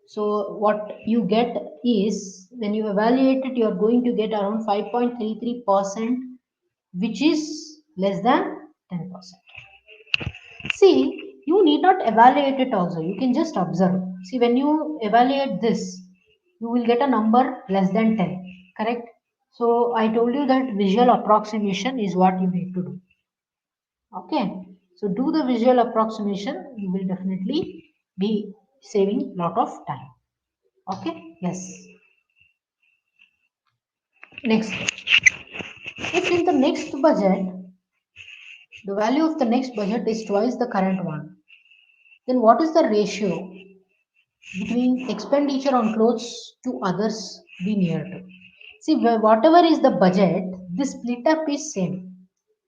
So what you get is when you evaluate it, you are going to get around 5.33%, which is less than 10%. See, you need not evaluate it also. You can just observe. See, when you evaluate this, you will get a number less than 10, correct? So I told you that visual approximation is what you need to do. Okay. So do the visual approximation. You will definitely be saving lot of time. Okay. Yes. Next. If in the next budget, the value of the next budget is twice the current one, then what is the ratio between expenditure on clothes to others be near to? See, whatever is the budget, the split up is same.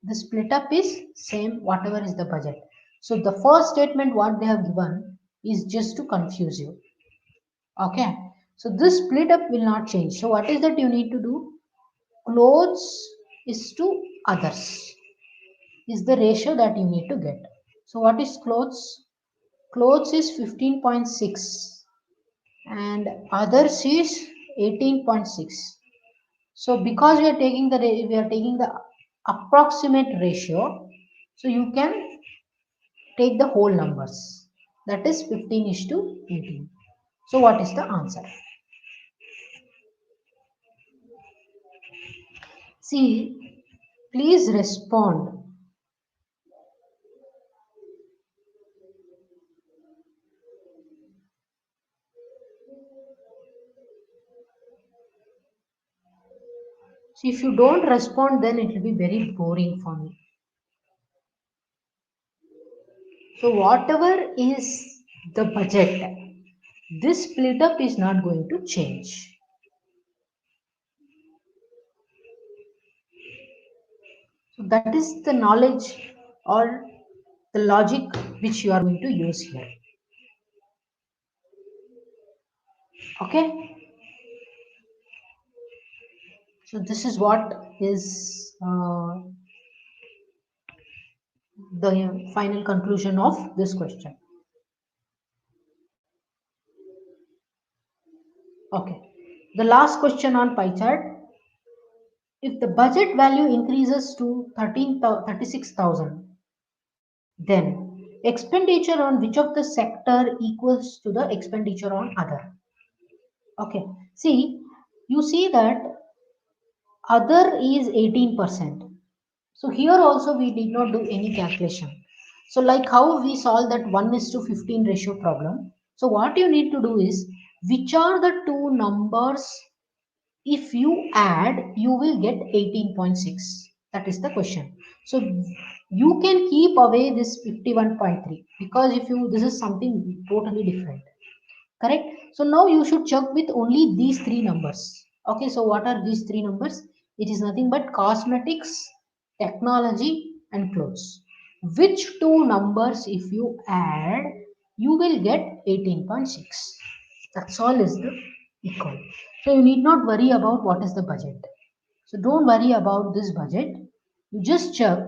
The split up is same, whatever is the budget. So the first statement what they have given is just to confuse you. Okay. So this split up will not change. So what is that you need to do? Clothes is to others is the ratio that you need to get. So what is clothes? Clothes is 15.6 and others is 18.6. So because we are taking the approximate ratio, so you can take the whole numbers. That is 15 is to 18. So what is the answer? See, please respond. See, if you don't respond, then it will be very boring for me. So whatever is the budget, this split up is not going to change. So that is the knowledge or the logic which you are going to use here. Okay. So this is what is the final conclusion of this question. Okay. The last question on pie chart. If the budget value increases to 36,000, then expenditure on which of the sector equals to the expenditure on other? Okay, see, you see that other is 18%. So here also we did not do any calculation. So like how we solve that 1:15 ratio problem. So what you need to do is, which are the two numbers if you add, you will get 18.6. That is the question. So you can keep away this 51.3, because if you, this is something totally different. Correct? So now you should check with only these three numbers. Okay, so what are these three numbers? It is nothing but cosmetics, technology, and clothes. Which two numbers, if you add, you will get 18.6. That's all is the equal. So you need not worry about what is the budget. So don't worry about this budget. You just check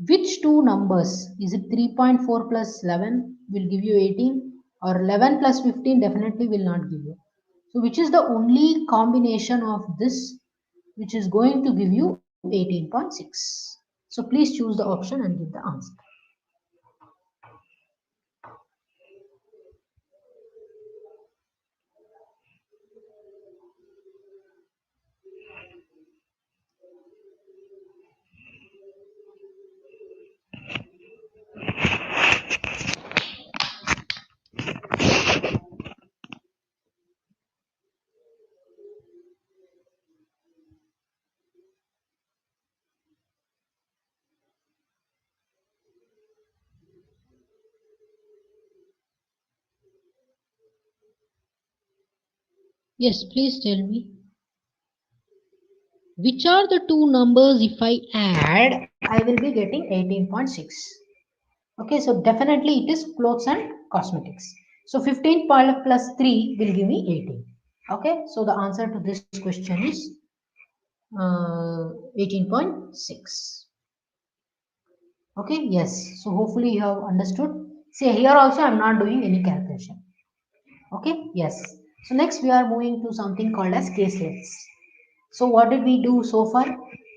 which two numbers, is it 3.4 plus 11 will give you 18, or 11 plus 15 definitely will not give you. So which is the only combination of this which is going to give you 18.6. So please choose the option and give the answer. Yes, please tell me. Which are the two numbers if I add, I will be getting 18.6. Okay, so definitely it is clothes and cosmetics. So 15 plus 3 will give me 18. Okay, so the answer to this question is 18.6. Okay, yes. So hopefully you have understood. See, here also I am not doing any calculation. Okay, yes. So next we are moving to something called as caselets. So what did we do so far?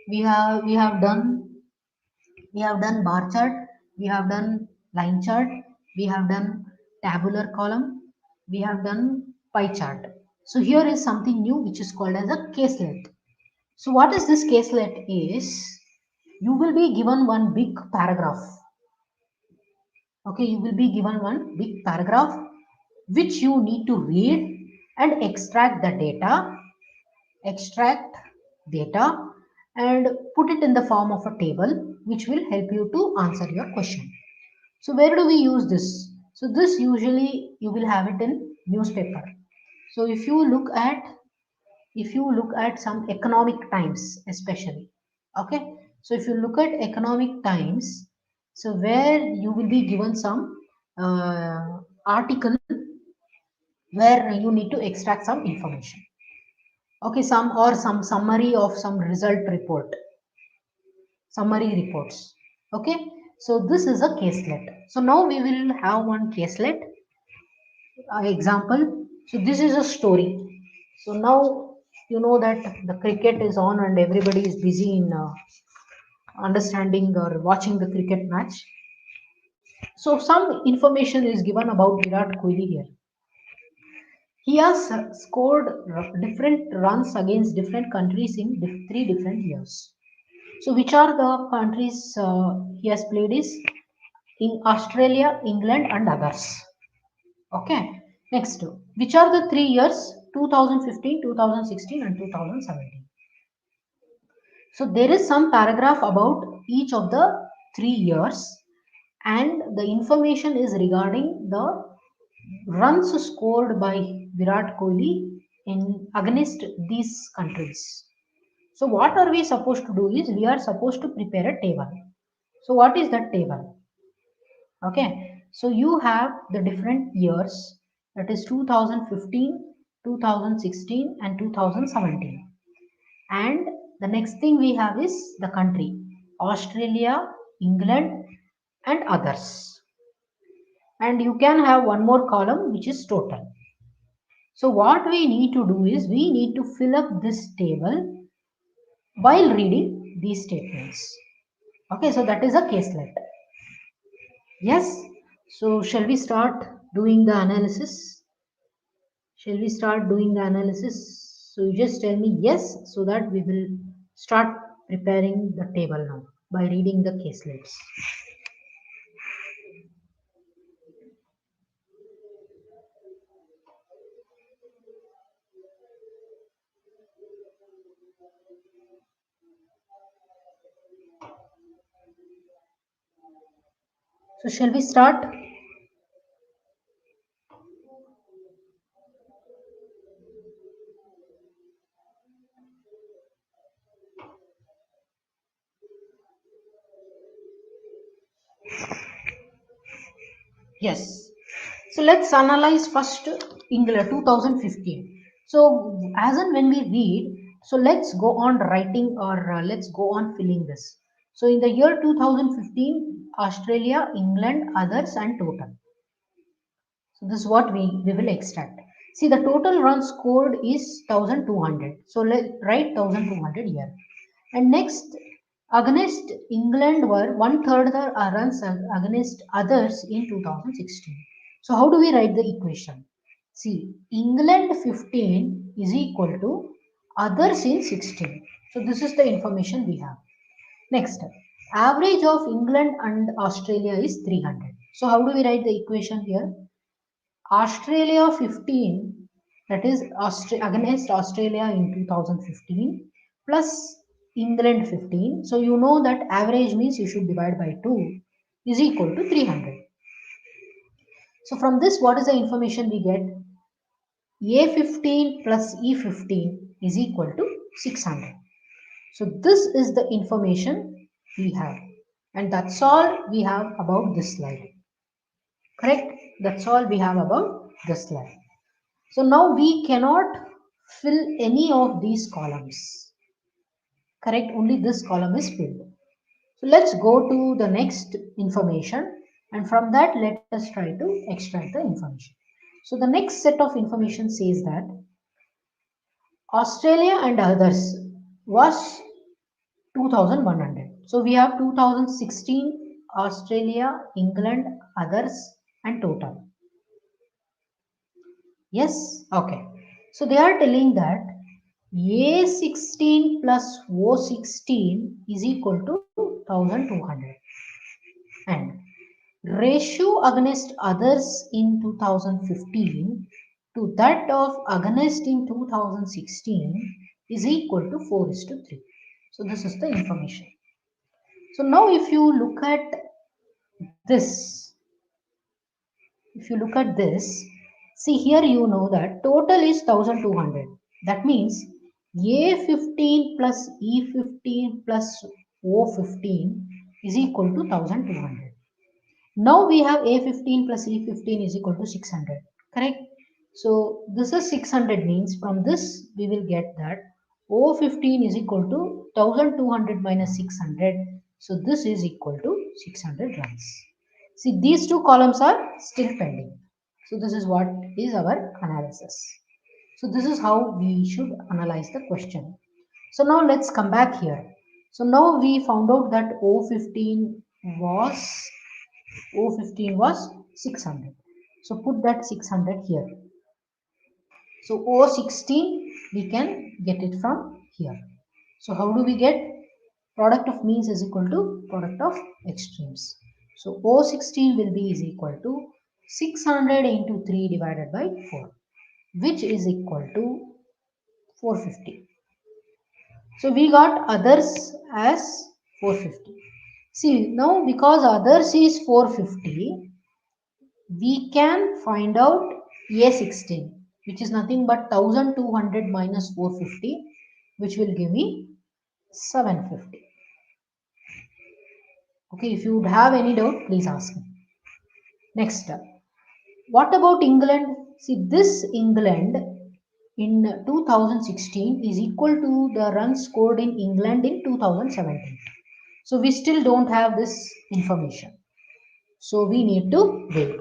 We have done bar chart, we have done line chart, we have done tabular column, we have done pie chart. So here is something new which is called as a caselet. So what is this caselet is, you will be given one big paragraph. Okay, you will be given one big paragraph which you need to read and extract data and put it in the form of a table which will help you to answer your question. So where do we use this? So this usually you will have it in newspaper. So if you look at some economic times especially, okay, so if you look at economic times, so where you will be given some article where you need to extract some information, okay, some summary of some result report, summary reports. Okay, so this is a caselet. So now we will have one caselet example. So this is a story. So now you know that the cricket is on and everybody is busy in understanding or watching the cricket match. So some information is given about Virat Kohli here. He has scored different runs against different countries in three different years. So which are the countries he has played is in Australia, England and others. Okay. Next, which are the 3 years? 2015, 2016 and 2017. So there is some paragraph about each of the 3 years, and the information is regarding the runs scored by Virat Kohli in against these countries. So what are we supposed to do is, we are supposed to prepare a table. So what is that table? Okay, so you have the different years, that is 2015, 2016 and 2017. And the next thing we have is the country, Australia, England and others. And you can have one more column which is total. So what we need to do is, we need to fill up this table while reading these statements. Okay, so that is a caselet. Yes, so shall we start doing the analysis? Shall we start doing the analysis? So you just tell me yes, so that we will start preparing the table now by reading the caselets. So shall we start? Yes. So let's analyze first England 2015. So as and when we read, so let's go on writing or let's go on filling this. So in the year 2015, Australia, England, others and total. So this is what we will extract. See the total runs scored is 1200. So let's write 1200 here. And next against England were one third the runs against others in 2016. So how do we write the equation? See England 15 is equal to others in 16. So this is the information we have. Next, average of England and Australia is 300. So how do we write the equation here? Australia 15, that is against Australia in 2015 plus England 15. So you know that average means you should divide by 2 is equal to 300. So from this, what is the information we get? A15 plus E15 is equal to 600. So this is the information we have. And that's all we have about this slide. Correct? That's all we have about this slide. So now we cannot fill any of these columns. Correct? Only this column is filled. So let's go to the next information and from that let us try to extract the information. So the next set of information says that Australia and others was 2100. So we have 2016 Australia, England, others and total. Yes, okay. So they are telling that A16 plus O16 is equal to 1200 and ratio against others in 2015 to that of against in 2016 is equal to 4 is to 3. So this is the information. So now if you look at this, see here you know that total is 1200. That means A15 plus E15 plus O15 is equal to 1200. Now we have A15 plus E15 is equal to 600. Correct? So this is 600 means from this we will get that O15 is equal to 1200 minus 600. So this is equal to 600 runs. See, these two columns are still pending. So this is what is our analysis. So this is how we should analyze the question. So now let's come back here. So now we found out that was O15 was 600. So put that 600 here. So O16 we can get it from here. So how do we get? Product of means is equal to product of extremes. So O16 will be is equal to 600 into 3 divided by 4, which is equal to 450. So we got others as 450. See now because others is 450, we can find out A16, which is nothing but 1200 minus 450, which will give me 750. Okay, if you have any doubt, please ask me. Next, what about England? See, this England in 2016 is equal to the runs scored in England in 2017. So we still don't have this information. So we need to wait.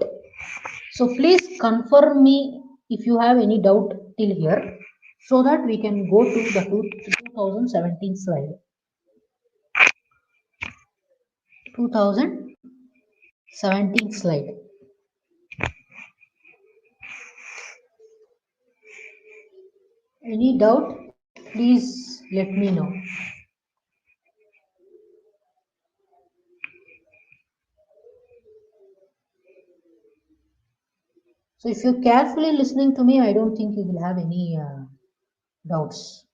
So please confirm me if you have any doubt till here. so that we can go to the 2017 slide. 2017 slide. Any doubt? Please let me know. So if you're carefully listening to me, I don't think you will have any doubts.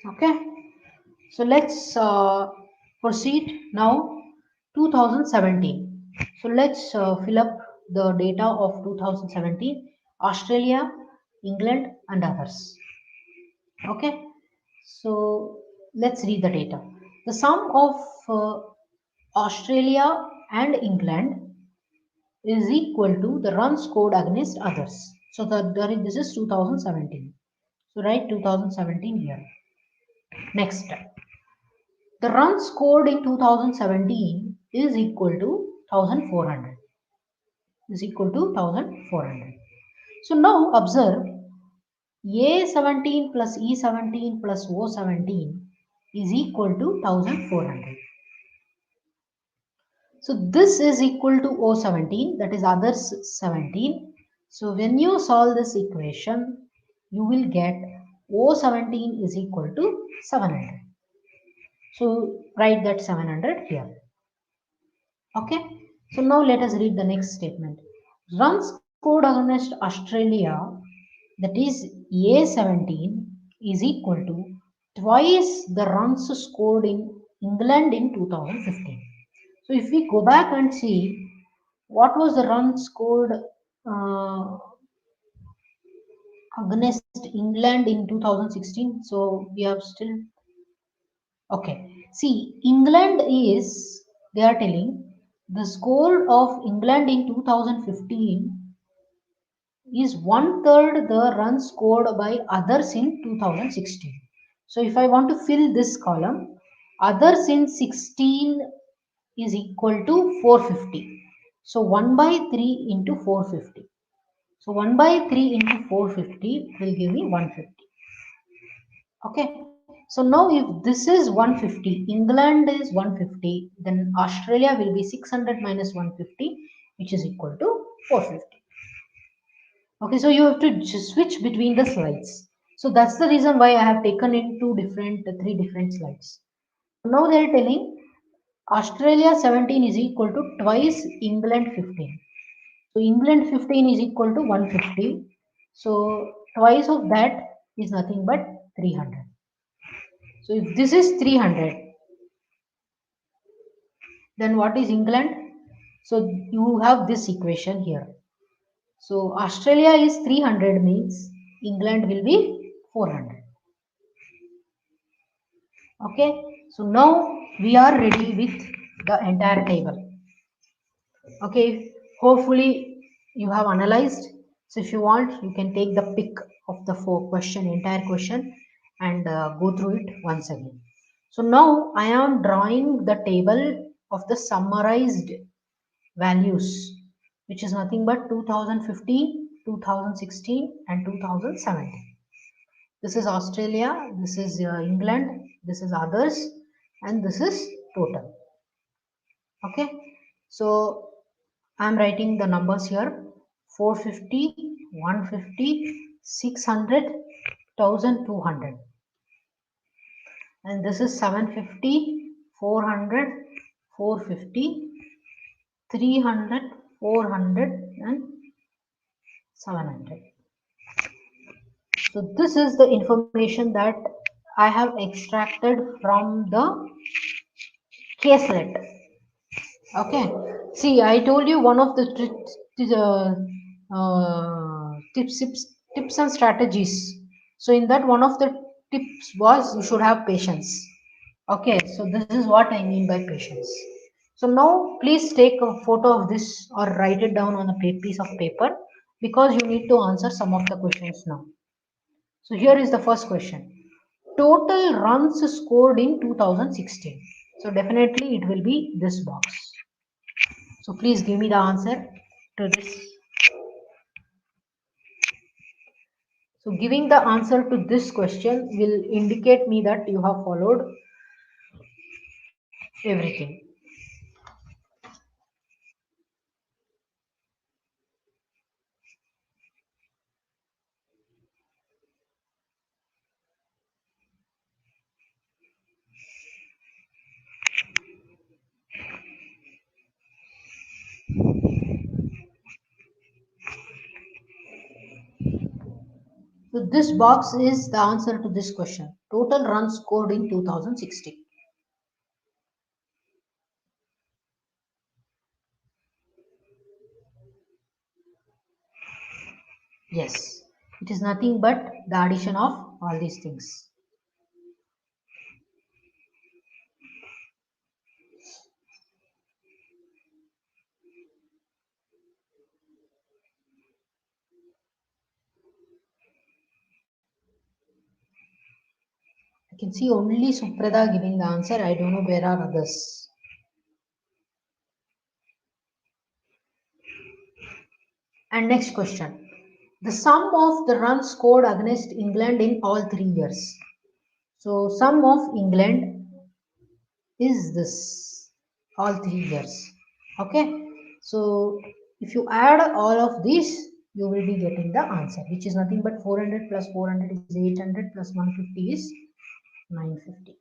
Okay, so let's proceed now. 2017. So let's fill up the data of 2017. Australia, England, and others. Okay, so let's read the data. The sum of Australia and England is equal to the runs scored against others. So this is 2017. So write 2017 here. Next, the runs scored in 2017 is equal to 1400. Is equal to 1400. So now observe A17 plus E17 plus O17 is equal to 1400. So this is equal to O17, that is others 17. So when you solve this equation, you will get O17 is equal to 700. So write that 700 here. Okay. So now let us read the next statement. Runs scored against Australia, that is A17, is equal to twice the runs scored in England in 2015. So if we go back and see what was the run scored against England in 2016, so we have still okay. See, England is, they are telling the score of England in 2015 is one third the runs scored by others in 2016. So if I want to fill this column, others in 16 is equal to 450. So 1 by 3 into 450. So 1 by 3 into 450 will give me 150. Okay. So now if this is 150, England is 150, then Australia will be 600 minus 150, which is equal to 450. Okay, so you have to just switch between the slides. So that's the reason why I have taken in three different slides. Now they are telling Australia 17 is equal to twice England 15. So England 15 is equal to 150. So twice of that is nothing but 300. So if this is 300, then what is England? So you have this equation here. So Australia is 300 means England will be 400. Okay, so now we are ready with the entire table. Okay, hopefully you have analyzed. So if you want, you can take the pick of the entire question, and go through it once again. So now I am drawing the table of the summarized values, which is nothing but 2015, 2016, and 2017. This is Australia, this is England, this is others, and this is total. Okay, so I'm writing the numbers here: 450, 150, 600, 1200, and this is 750, 400, 450, 300, 400, and 700. So this is the information that I have extracted from the caselet. Okay. See, I told you one of the tips and strategies. So in that, one of the tips was you should have patience. Okay. So this is what I mean by patience. So now please take a photo of this or write it down on a piece of paper because you need to answer some of the questions now. So here is the first question. Total runs scored in 2016. So definitely it will be this box. So please give me the answer to this. So giving the answer to this question will indicate me that you have followed everything. So this box is the answer to this question. Total runs scored in 2016. Yes, it is nothing but the addition of all these things. I can see only Suprada giving the answer. I don't know where are others. And next question. The sum of the runs scored against England in all 3 years. So sum of England is this all 3 years. Okay. So if you add all of these, you will be getting the answer, which is nothing but 400 plus 400 is 800 plus 150 is 950.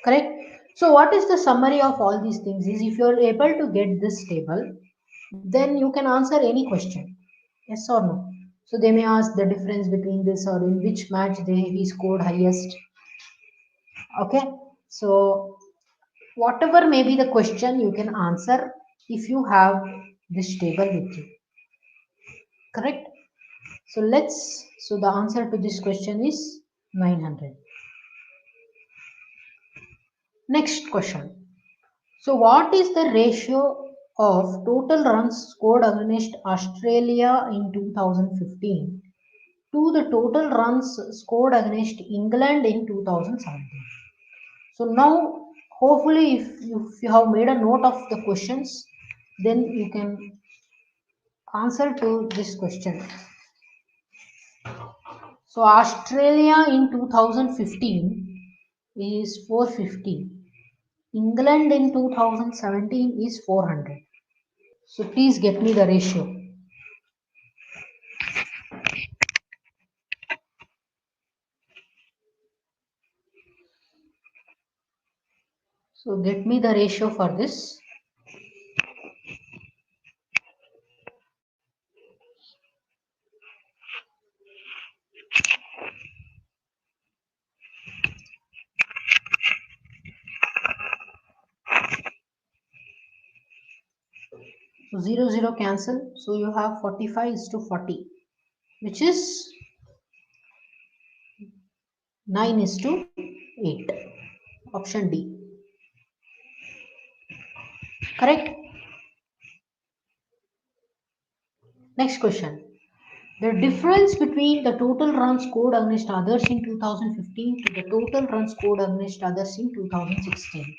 Correct. So what is the summary of all these things is if you are able to get this table, then you can answer any question. Yes or no. So they may ask the difference between this or in which match he scored highest. Okay. So whatever may be the question you can answer if you have this table with you. Correct. So the answer to this question is 900. Next question. So what is the ratio of total runs scored against Australia in 2015 to the total runs scored against England in 2017? So now hopefully if you have made a note of the questions, then you can answer to this question. So Australia in 2015 is 450. England in 2017 is 400. So please get me the ratio. So get me the ratio for this. So 0 0 cancel. So you have 45 is to 40, which is 9 is to 8. Option D. Correct. Next question. The difference between the total runs scored against others in 2015 to the total runs scored against others in 2016.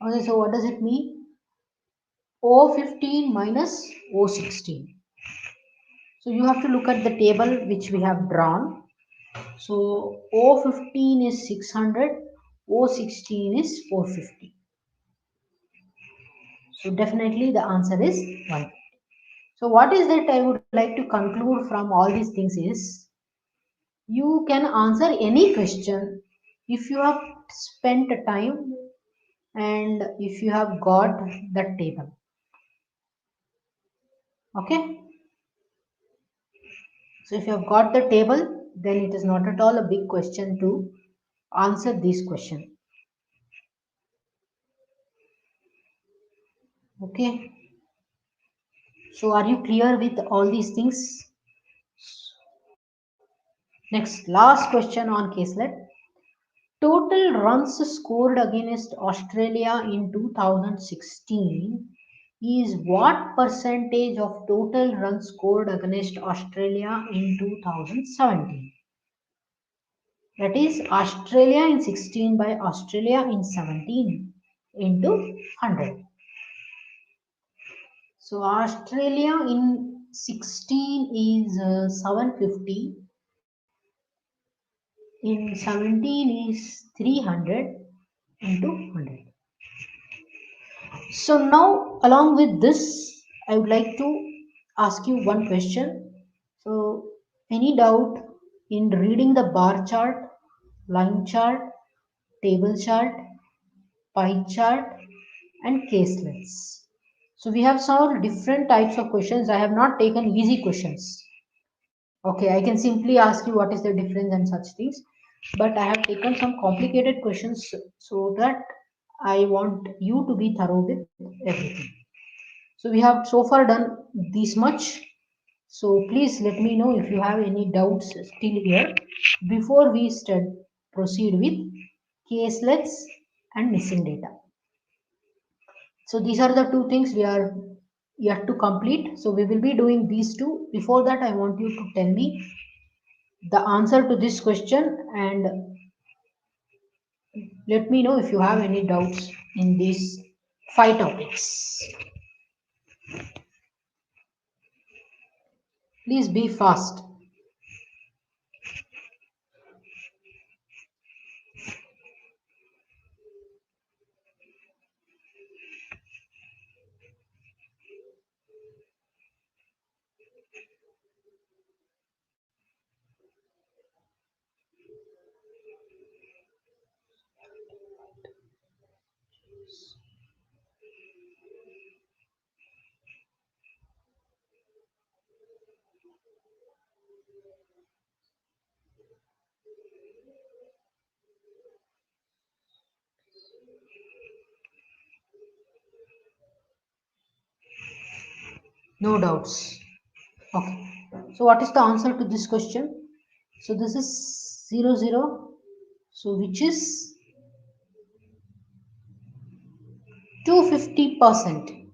Okay, so what does it mean? O15 minus O16. So you have to look at the table which we have drawn. So O15 is 600, O16 is 450. So definitely the answer is 1. So what is that I would like to conclude from all these things is you can answer any question if you have spent time and if you have got that table. Okay. So if you have got the table, then it is not at all a big question to answer this question. Okay. So are you clear with all these things? Next, last question on caselet. Total runs scored against Australia in 2016 is what percentage of total runs scored against Australia in 2017? That is Australia in 16 by Australia in 17 into 100. So Australia in 16 is 750, in 17 is 300 into 100. So now along with this, I would like to ask you one question. So any doubt in reading the bar chart, line chart, table chart, pie chart and caselets? So we have solved different types of questions. I have not taken easy questions. Okay, I can simply ask you what is the difference and such things, but I have taken some complicated questions so that I want you to be thorough with everything. So we have so far done this much. So please let me know if you have any doubts still here before we proceed with caselets and missing data. So these are the two things we are yet to complete. So we will be doing these two. Before that, I want you to tell me the answer to this question and let me know if you have any doubts in these five topics. Please be fast. No doubts. Okay. So what is the answer to this question? So this is 0, 0. So which is 250%.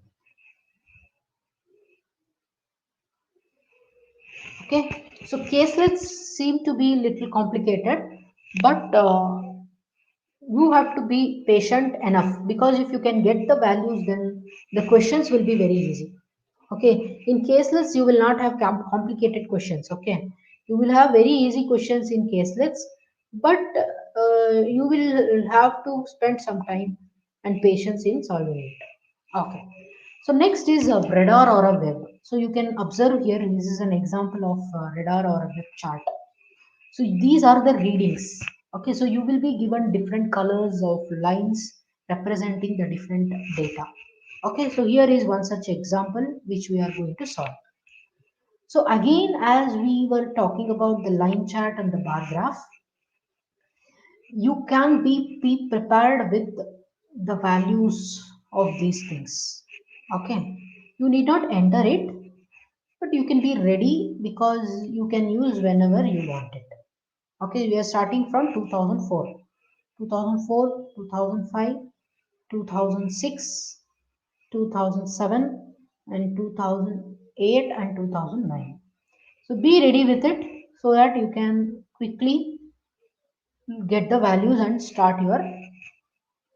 Okay. So caselets seem to be little complicated, but you have to be patient enough because if you can get the values, then the questions will be very easy. Okay. In caselets, you will not have complicated questions. Okay. You will have very easy questions in caselets, but you will have to spend some time and patience in solving it. Okay. So next is a radar or a web. So you can observe here, this is an example of radar or a web chart. So these are the readings. Okay, so you will be given different colors of lines representing the different data. Okay, so here is one such example which we are going to solve. So again, as we were talking about the line chart and the bar graph, you can be prepared with the values of these things. Okay, you need not enter it, but you can be ready because you can use whenever you want it. Okay, we are starting from 2004, 2004, 2005, 2006, 2007, and 2008 and 2009. So be ready with it so that you can quickly get the values and start your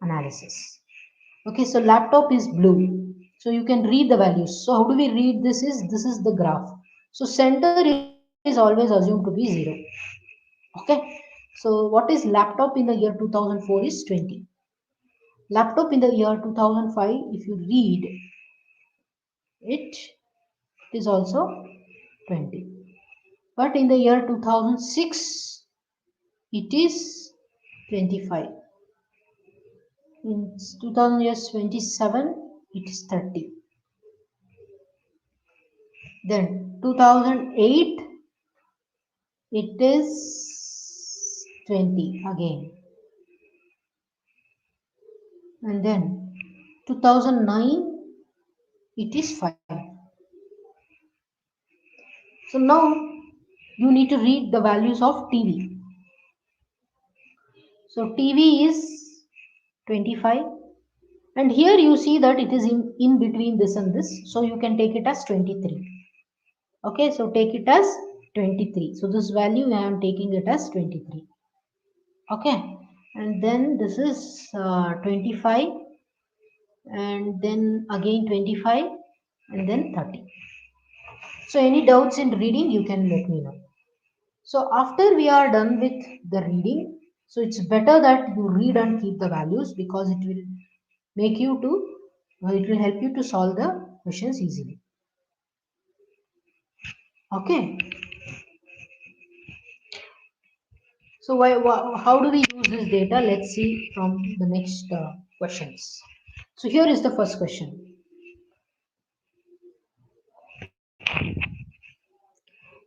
analysis. Okay, so laptop is blue. So you can read the values. So how do we read this is the graph. So center is always assumed to be 0. Okay, so what is laptop in the year 2004 is 20. Laptop in the year 2005, if you read it, it is also 20. But in the year 2006, it is 25. In 2027, it is 30. Then 2008, it is 20 again. And then 2009, it is 5. So now you need to read the values of TV. So TV is 25, and here you see that it is in between this and this, so you can take it as 23. Okay, so take it as 23. So this value I am taking it as 23. Okay, and then this is 25, and then again 25, and then 30. So any doubts in reading, you can let me know. So after we are done with the reading, so it's better that you read and keep the values, because it will make you to, it will help you to solve the questions easily. Okay. So how do we use this data? Let's see from the next questions. So here is the first question.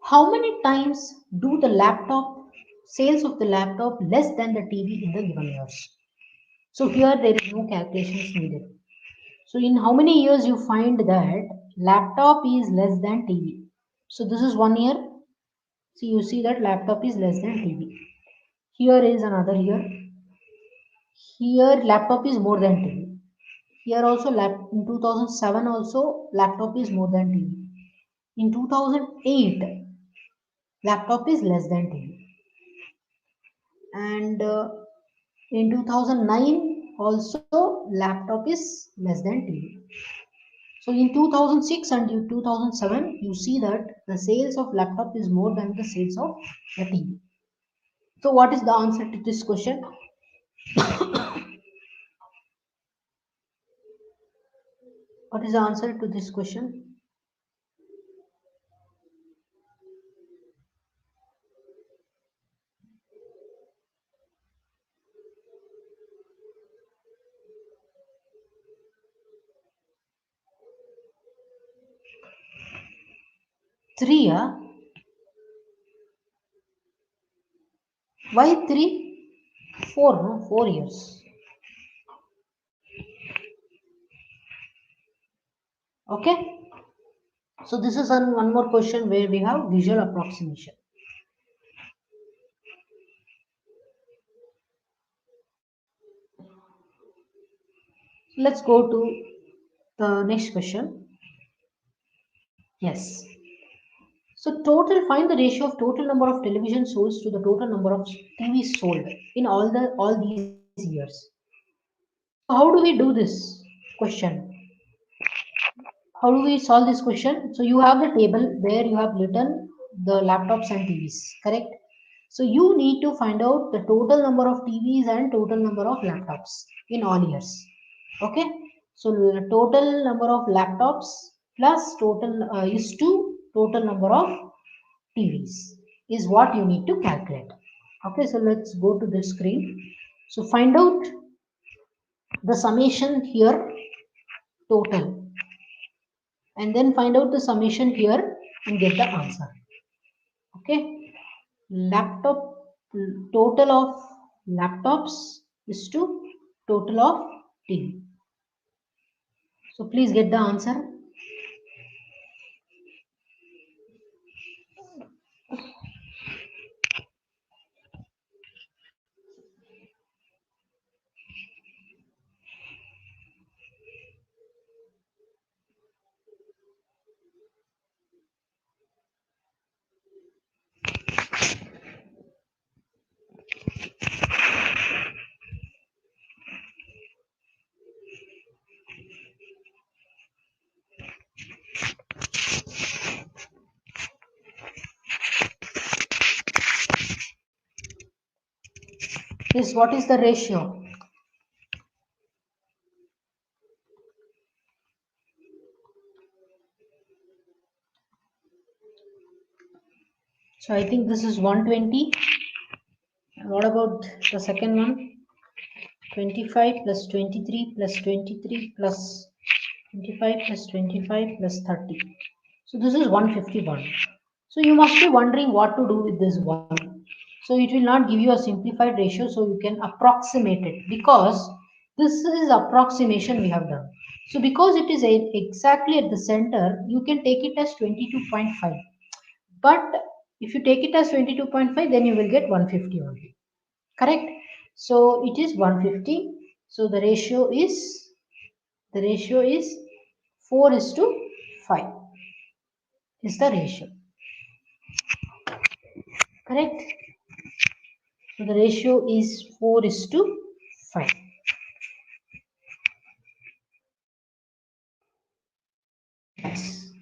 How many times do the laptop sales of the laptop less than the TV in the given years? So here there is no calculations needed. So in how many years you find that laptop is less than TV? So this is 1 year. So you see that laptop is less than TV. Here is another year. Here laptop is more than TV. Here also in 2007 also laptop is more than TV. In 2008 laptop is less than TV. And in 2009 also laptop is less than TV. So in 2006 and in 2007 you see that the sales of laptop is more than the sales of the TV. So what is the answer to this question? What is the answer to this question? Three, yeah? Why three? Four, no? 4 years. Okay. So this is one more question where we have visual approximation. Let's go to the next question. Yes. So total, find the ratio of total number of television sold to the total number of TVs sold in all these years. So how do we do this question? How do we solve this question? So you have the table where you have written the laptops and TVs, correct? So you need to find out the total number of TVs and total number of laptops in all years. Okay. So the total number of laptops plus total is to total number of TVs is what you need to calculate. Okay. So let's go to the screen. So find out the summation here total, and then find out the summation here and get the answer. Okay, laptop, total of laptops is to total of TV. So please get the answer. Yes, what is the ratio? So I think this is 120. And what about the second one? 25 plus 23 plus 23 plus 25 plus 25 plus 30. So this is 151. So you must be wondering what to do with this one. So it will not give you a simplified ratio, so you can approximate it, because this is approximation we have done. So because it is exactly at the center, you can take it as 22.5. But if you take it as 22.5, then you will get 150 only. Correct? So it is 150. So the ratio is 4 is to 5 is the ratio. Correct? So the ratio is 4 is to 5. Yes.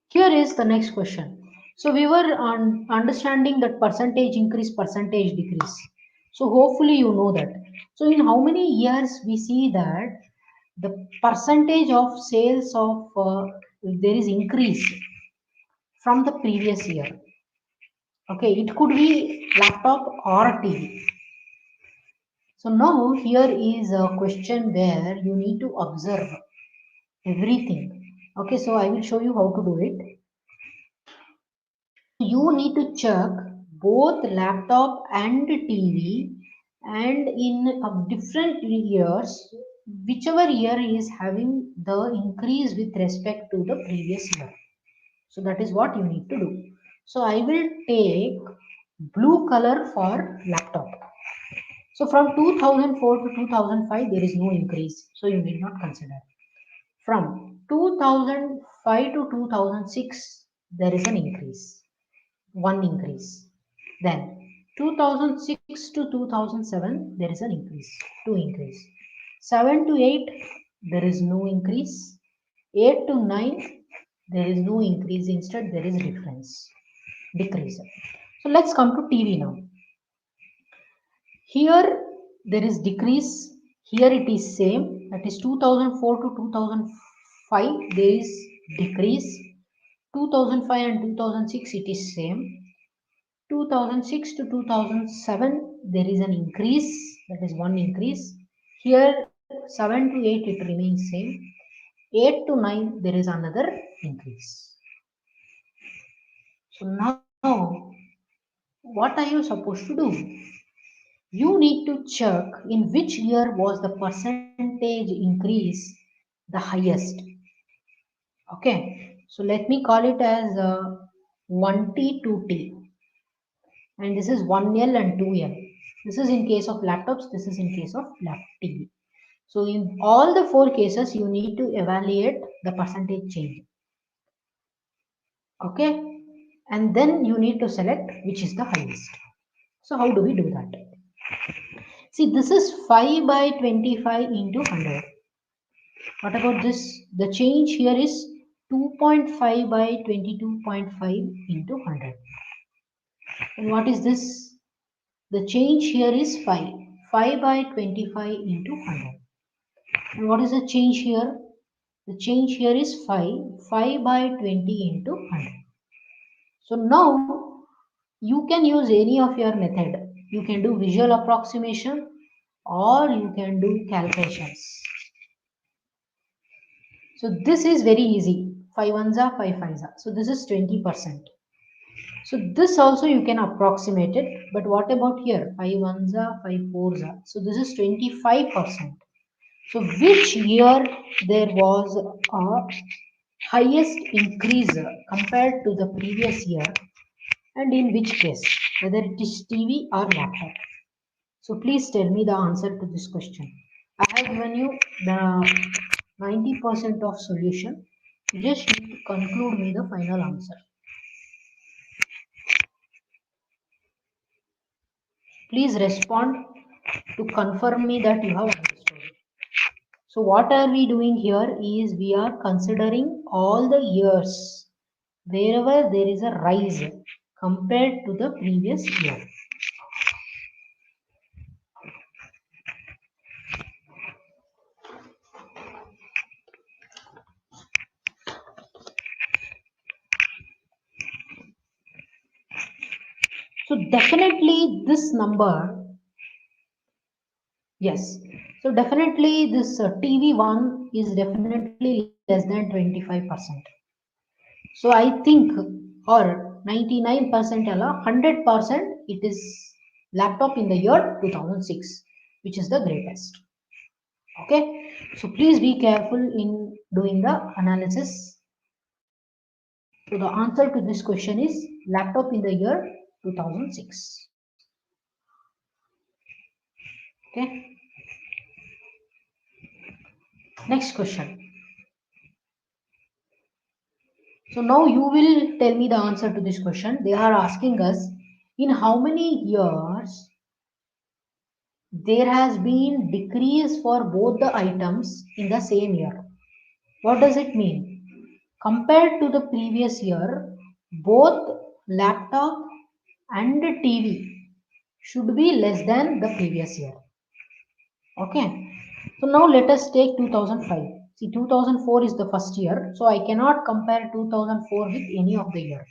Here is the next question. So we were on understanding that percentage increase, percentage decrease. So hopefully you know that. So in how many years we see that the percentage of sales of there is increase from the previous year. Okay, it could be laptop or TV. So now here is a question where you need to observe everything. Okay, so I will show you how to do it. You need to check both laptop and TV, and in different years, whichever year is having the increase with respect to the previous year. So that is what you need to do. So I will take blue color for laptop. So from 2004 to 2005, there is no increase. So you need not consider. From 2005 to 2006, there is an increase. One increase. Then 2006 to 2007, there is an increase. Two increase. 7 to 8, there is no increase. 8 to 9, there is no increase. Instead, there is decrease. So let's come to TV now. Here there is decrease. Here it is same. That is 2004 to 2005. There is decrease. 2005 and 2006 it is same. 2006 to 2007 there is an increase. That is one increase. Here 7 to 8 it remains same. 8 to 9 there is another increase. So now what are you supposed to do? You need to check in which year was the percentage increase the highest. Okay, so let me call it as 1T, 2T, and this is 1L and 2L. This is in case of laptops, this is in case of TV. So in all the four cases, you need to evaluate the percentage change. Okay, and then you need to select which is the highest. So how do we do that? See, this is 5 by 25 into 100. What about this? The change here is 2.5 by 22.5 into 100. And what is this? The change here is 5. 5 by 25 into 100. And what is the change here? The change here is 5. 5 by 20 into 100. So now you can use any of your method. You can do visual approximation or you can do calculations. So this is very easy. 5 ones are 5 fives are. So this is 20%. So this also you can approximate it. But what about here? 5 ones are 5 fours are. So this is 25%. So which year there was a highest increase compared to the previous year, and in which case, whether it is TV or laptop? So please tell me the answer to this question. I have given you the 90% of solution. You just need to conclude me the final answer. Please respond to confirm me that you have understood. So what are we doing here is we are considering all the years wherever there is a rise compared to the previous year. So definitely this number, yes. So definitely this TV1 is definitely less than 25%. So I think, or 99% alla 100% it is laptop in the year 2006, which is the greatest. Okay, so please be careful in doing the analysis. So the answer to this question is laptop in the year 2006. Okay. Next question. So now you will tell me the answer to this question. They are asking us, in how many years there has been decrease for both the items in the same year. What does it mean? Compared to the previous year, both laptop and TV should be less than the previous year. Okay. So now let us take 2005. See, 2004 is the first year, so I cannot compare 2004 with any of the year.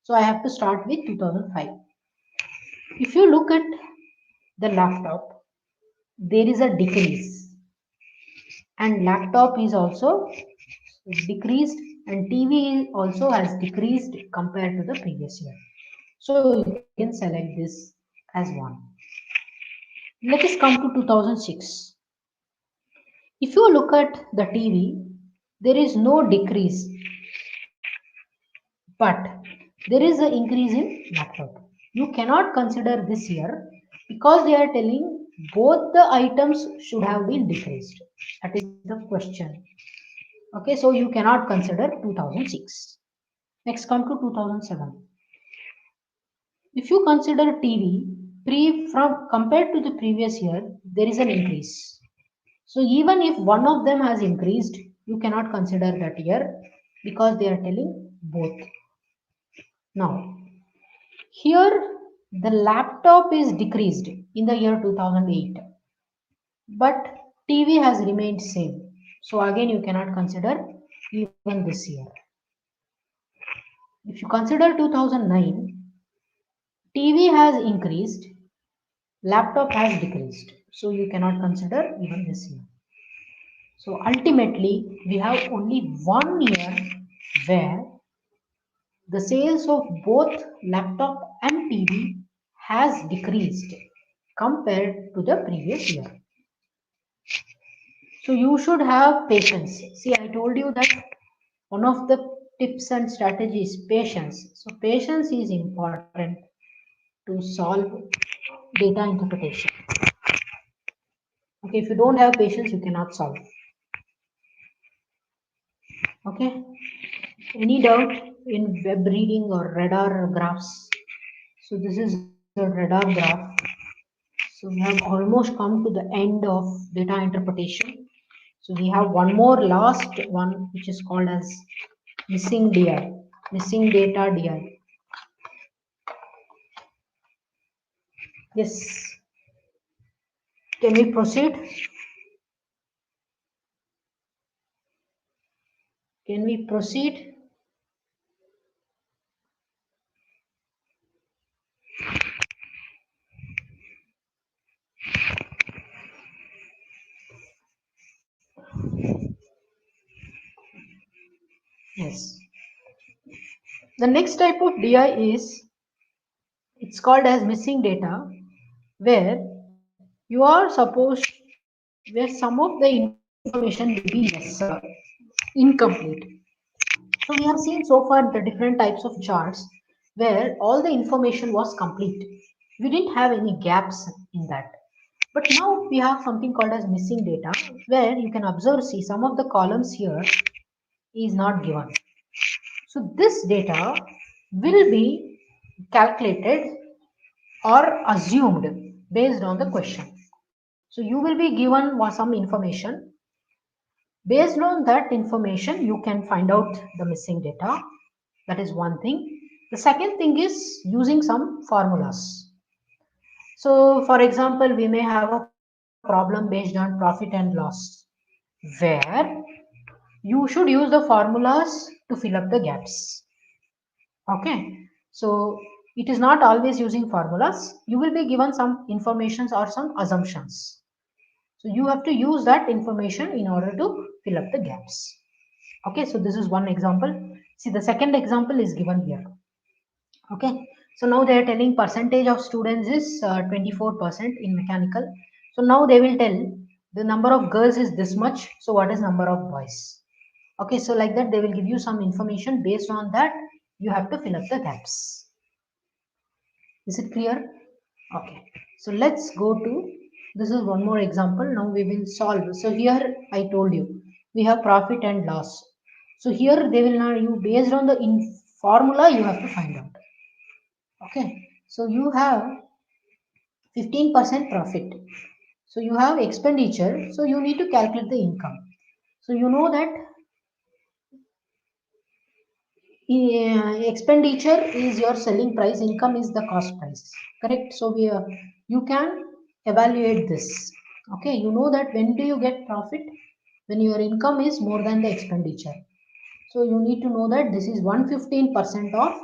So I have to start with 2005. If you look at the laptop, there is a decrease, and laptop is also decreased, and TV also has decreased compared to the previous year. So you can select this as 1. Let us come to 2006. If you look at the TV, there is no decrease, but there is an increase in laptop. You cannot consider this year because they are telling both the items should have been decreased. That is the question. Okay, so you cannot consider 2006. Next, come to 2007. If you consider TV, from compared to the previous year, there is an increase. So even if one of them has increased, you cannot consider that year because they are telling both. Now, here the laptop is decreased in the year 2008, but TV has remained same. So again, you cannot consider even this year. If you consider 2009, TV has increased, laptop has decreased. So you cannot consider even this year. So ultimately, we have only 1 year where the sales of both laptop and TV has decreased compared to the previous year. So you should have patience. See, I told you that one of the tips and strategies is patience. So patience is important to solve data interpretation. Okay, if you don't have patience, you cannot solve. Okay, any doubt in web reading or radar graphs? So this is a radar graph. So we have almost come to the end of data interpretation. So we have one more last one, which is called as missing DI, missing data DI. Yes. Can we proceed? Can we proceed? Yes. The next type of DI is, it's called as missing data, where you are supposed, where some of the information will be lesser, incomplete. So we have seen so far the different types of charts where all the information was complete. We didn't have any gaps in that. But now we have something called as missing data, where you can observe, see, some of the columns here is not given. So this data will be calculated or assumed based on the question. So you will be given some information. Based on that information, you can find out the missing data. That is one thing. The second thing is using some formulas. So for example, we may have a problem based on profit and loss, where you should use the formulas to fill up the gaps. Okay, so it is not always using formulas. You will be given some informations or some assumptions. So you have to use that information in order to fill up the gaps. Okay, so this is one example. See, the second example is given here. Okay, so now they are telling percentage of students is 24% in mechanical. So now they will tell the number of girls is this much. So what is number of boys? Okay, so like that they will give you some information. Based on that, you have to fill up the gaps. Is it clear? Okay, so let's go to This is one more example. Now we will solve. So here I told you we have profit and loss. So here they will not you based on the formula you have to find out. Okay. So you have 15% profit. So you have expenditure. So you need to calculate the income. So you know that expenditure is your selling price, income is the cost price, correct? So you can evaluate this. Okay, you know that when do you get profit? When your income is more than the expenditure. So you need to know that this is 115% of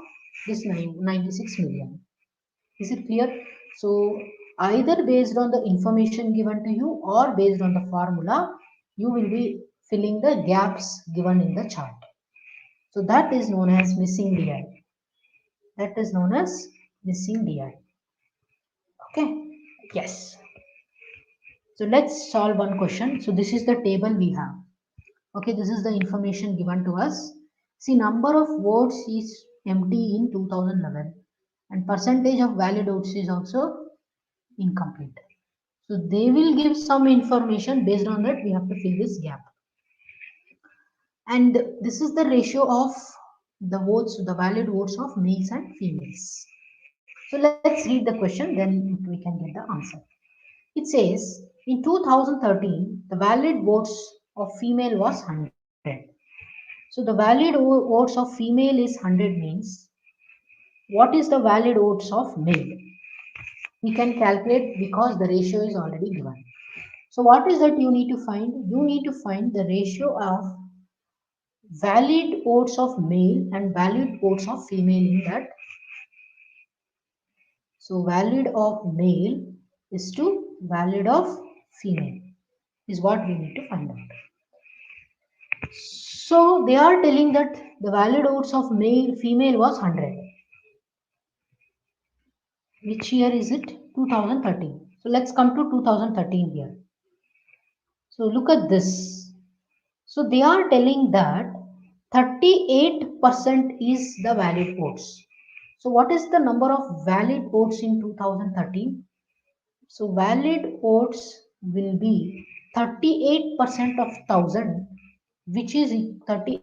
this 96 million. Is it clear? So either based on the information given to you or based on the formula, you will be filling the gaps given in the chart. So that is known as missing DI. That is known as missing DI. Okay. Yes. So let's solve one question. So this is the table we have. Okay, this is the information given to us. See, number of votes is empty in 2011 and percentage of valid votes is also incomplete. So they will give some information. Based on that we have to fill this gap. And this is the ratio of the votes, the valid votes of males and females. So let's read the question, then we can get the answer. It says, in 2013, the valid votes of female was 100. So the valid votes of female is 100 means, what is the valid votes of male? We can calculate because the ratio is already given. So what is that you need to find? You need to find the ratio of valid votes of male and valid votes of female in that. So valid of male is to valid of female is what we need to find out. So they are telling that the valid votes of male female was 100. Which year is it? 2013. So let's come to 2013 here. So look at this. So they are telling that 38% is the valid votes. So what is the number of valid votes in 2013? So valid votes will be 38% of 1000, which is 38%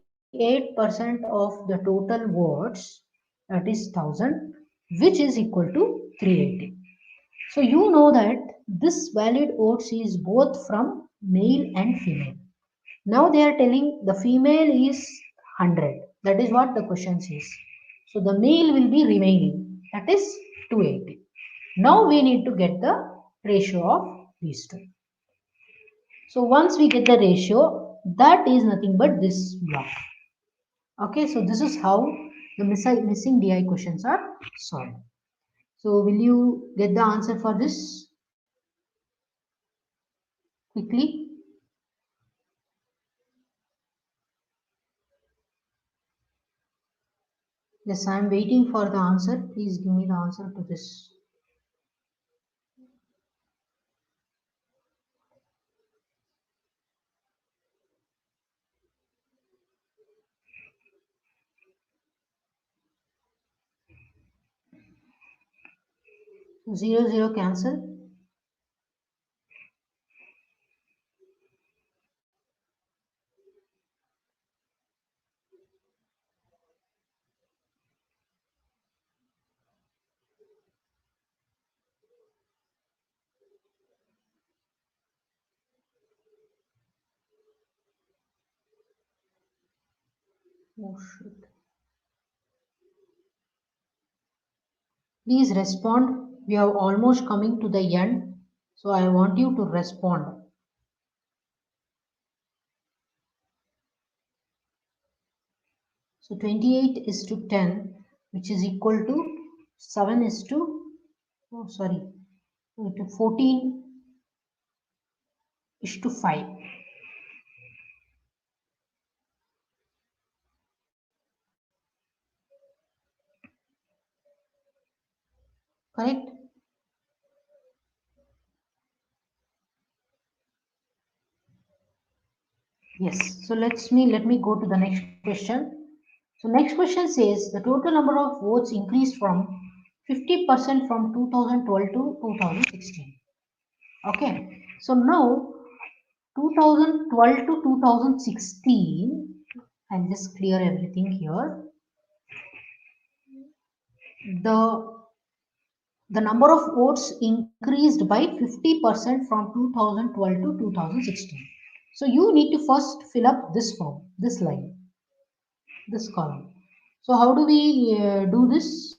of the total votes, that is 1000, which is equal to 380. So you know that this valid votes is both from male and female. Now they are telling the female is 100. That is what the question says. So the male will be remaining. That is 280. Now we need to get the ratio of these two. So once we get the ratio, that is nothing but this block. Okay, so this is how the missing DI questions are solved. So will you get the answer for this quickly? Yes, I am waiting for the answer. Please give me the answer to this. Zero zero cancel. Oh shit. Please respond. We are almost coming to the end. So I want you to respond. So 28 is to 10, which is equal to 7 is to, oh sorry, to 14 is to 5. Correct? Yes. So let me go to the next question. So next question says the total number of votes increased from 50% from 2012 to 2016. Okay, so now 2012 to 2016, I'll just clear everything here. The the number of votes increased by 50% from 2012 to 2016. So you need to first fill up this form, this line, this column. So how do we do this?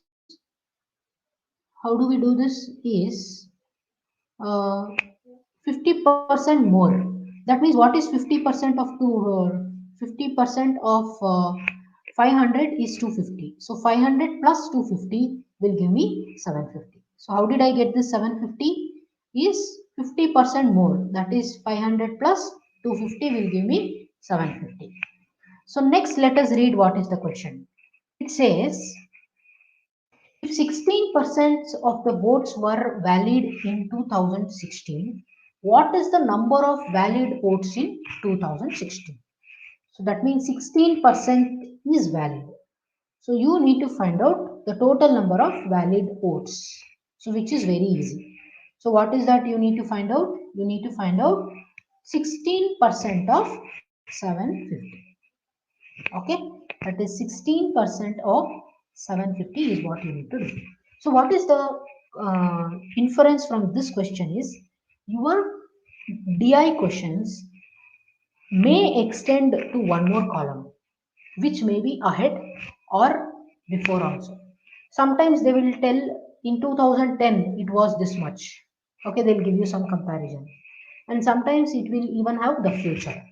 How do we do this is 50% more. That means what is 50% of 50% of 500 is 250. So 500 plus 250 will give me 750. So how did I get this 750? Is 50% more. That is 500 plus 250 will give me 750. So next let us read what is the question. It says if 16% of the votes were valid in 2016, what is the number of valid votes in 2016? So that means 16% is valid. So you need to find out the total number of valid votes. So which is very easy. So what is that you need to find out? You need to find out 16% of 750. Okay, that is 16% of 750 is what you need to do. So what is the inference from this question is your DI questions may extend to one more column which may be ahead or before also. Sometimes they will tell in 2010 it was this much. Okay, they'll give you some comparison. And sometimes it will even have the future.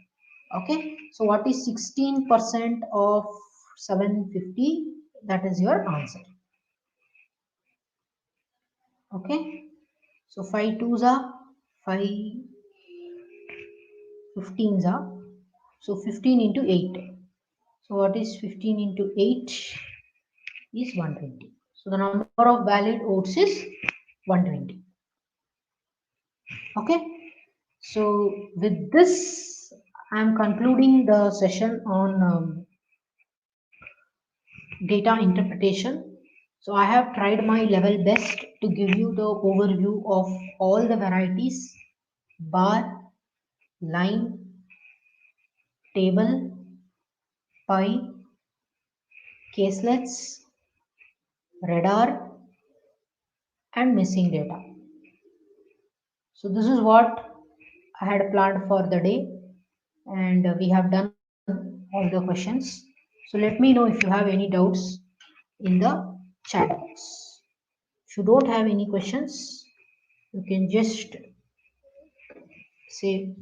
Okay, so what is 16% of 750? That is your answer. Okay, so 5 twos are 5 15s are so 15 into 8. So what is 15 into 8 is 120. So the number of valid votes is 120. Okay, so with this I am concluding the session on data interpretation. So I have tried my level best to give you the overview of all the varieties: bar, line, table, pie, caselets, radar, and missing data. So this is what I had planned for the day, and we have done all the questions. So let me know if you have any doubts in the chat box. If you don't have any questions, you can just say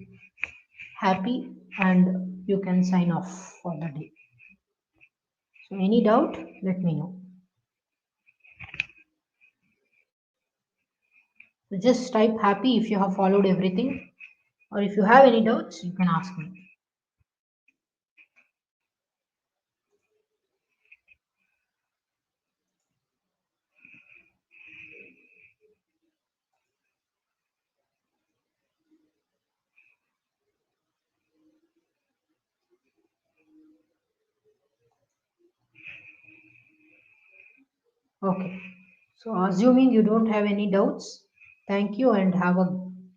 happy and you can sign off for the day. So any doubt, let me know. So just type happy if you have followed everything, or if you have any doubts, you can ask me. Okay. So assuming you don't have any doubts, thank you and have a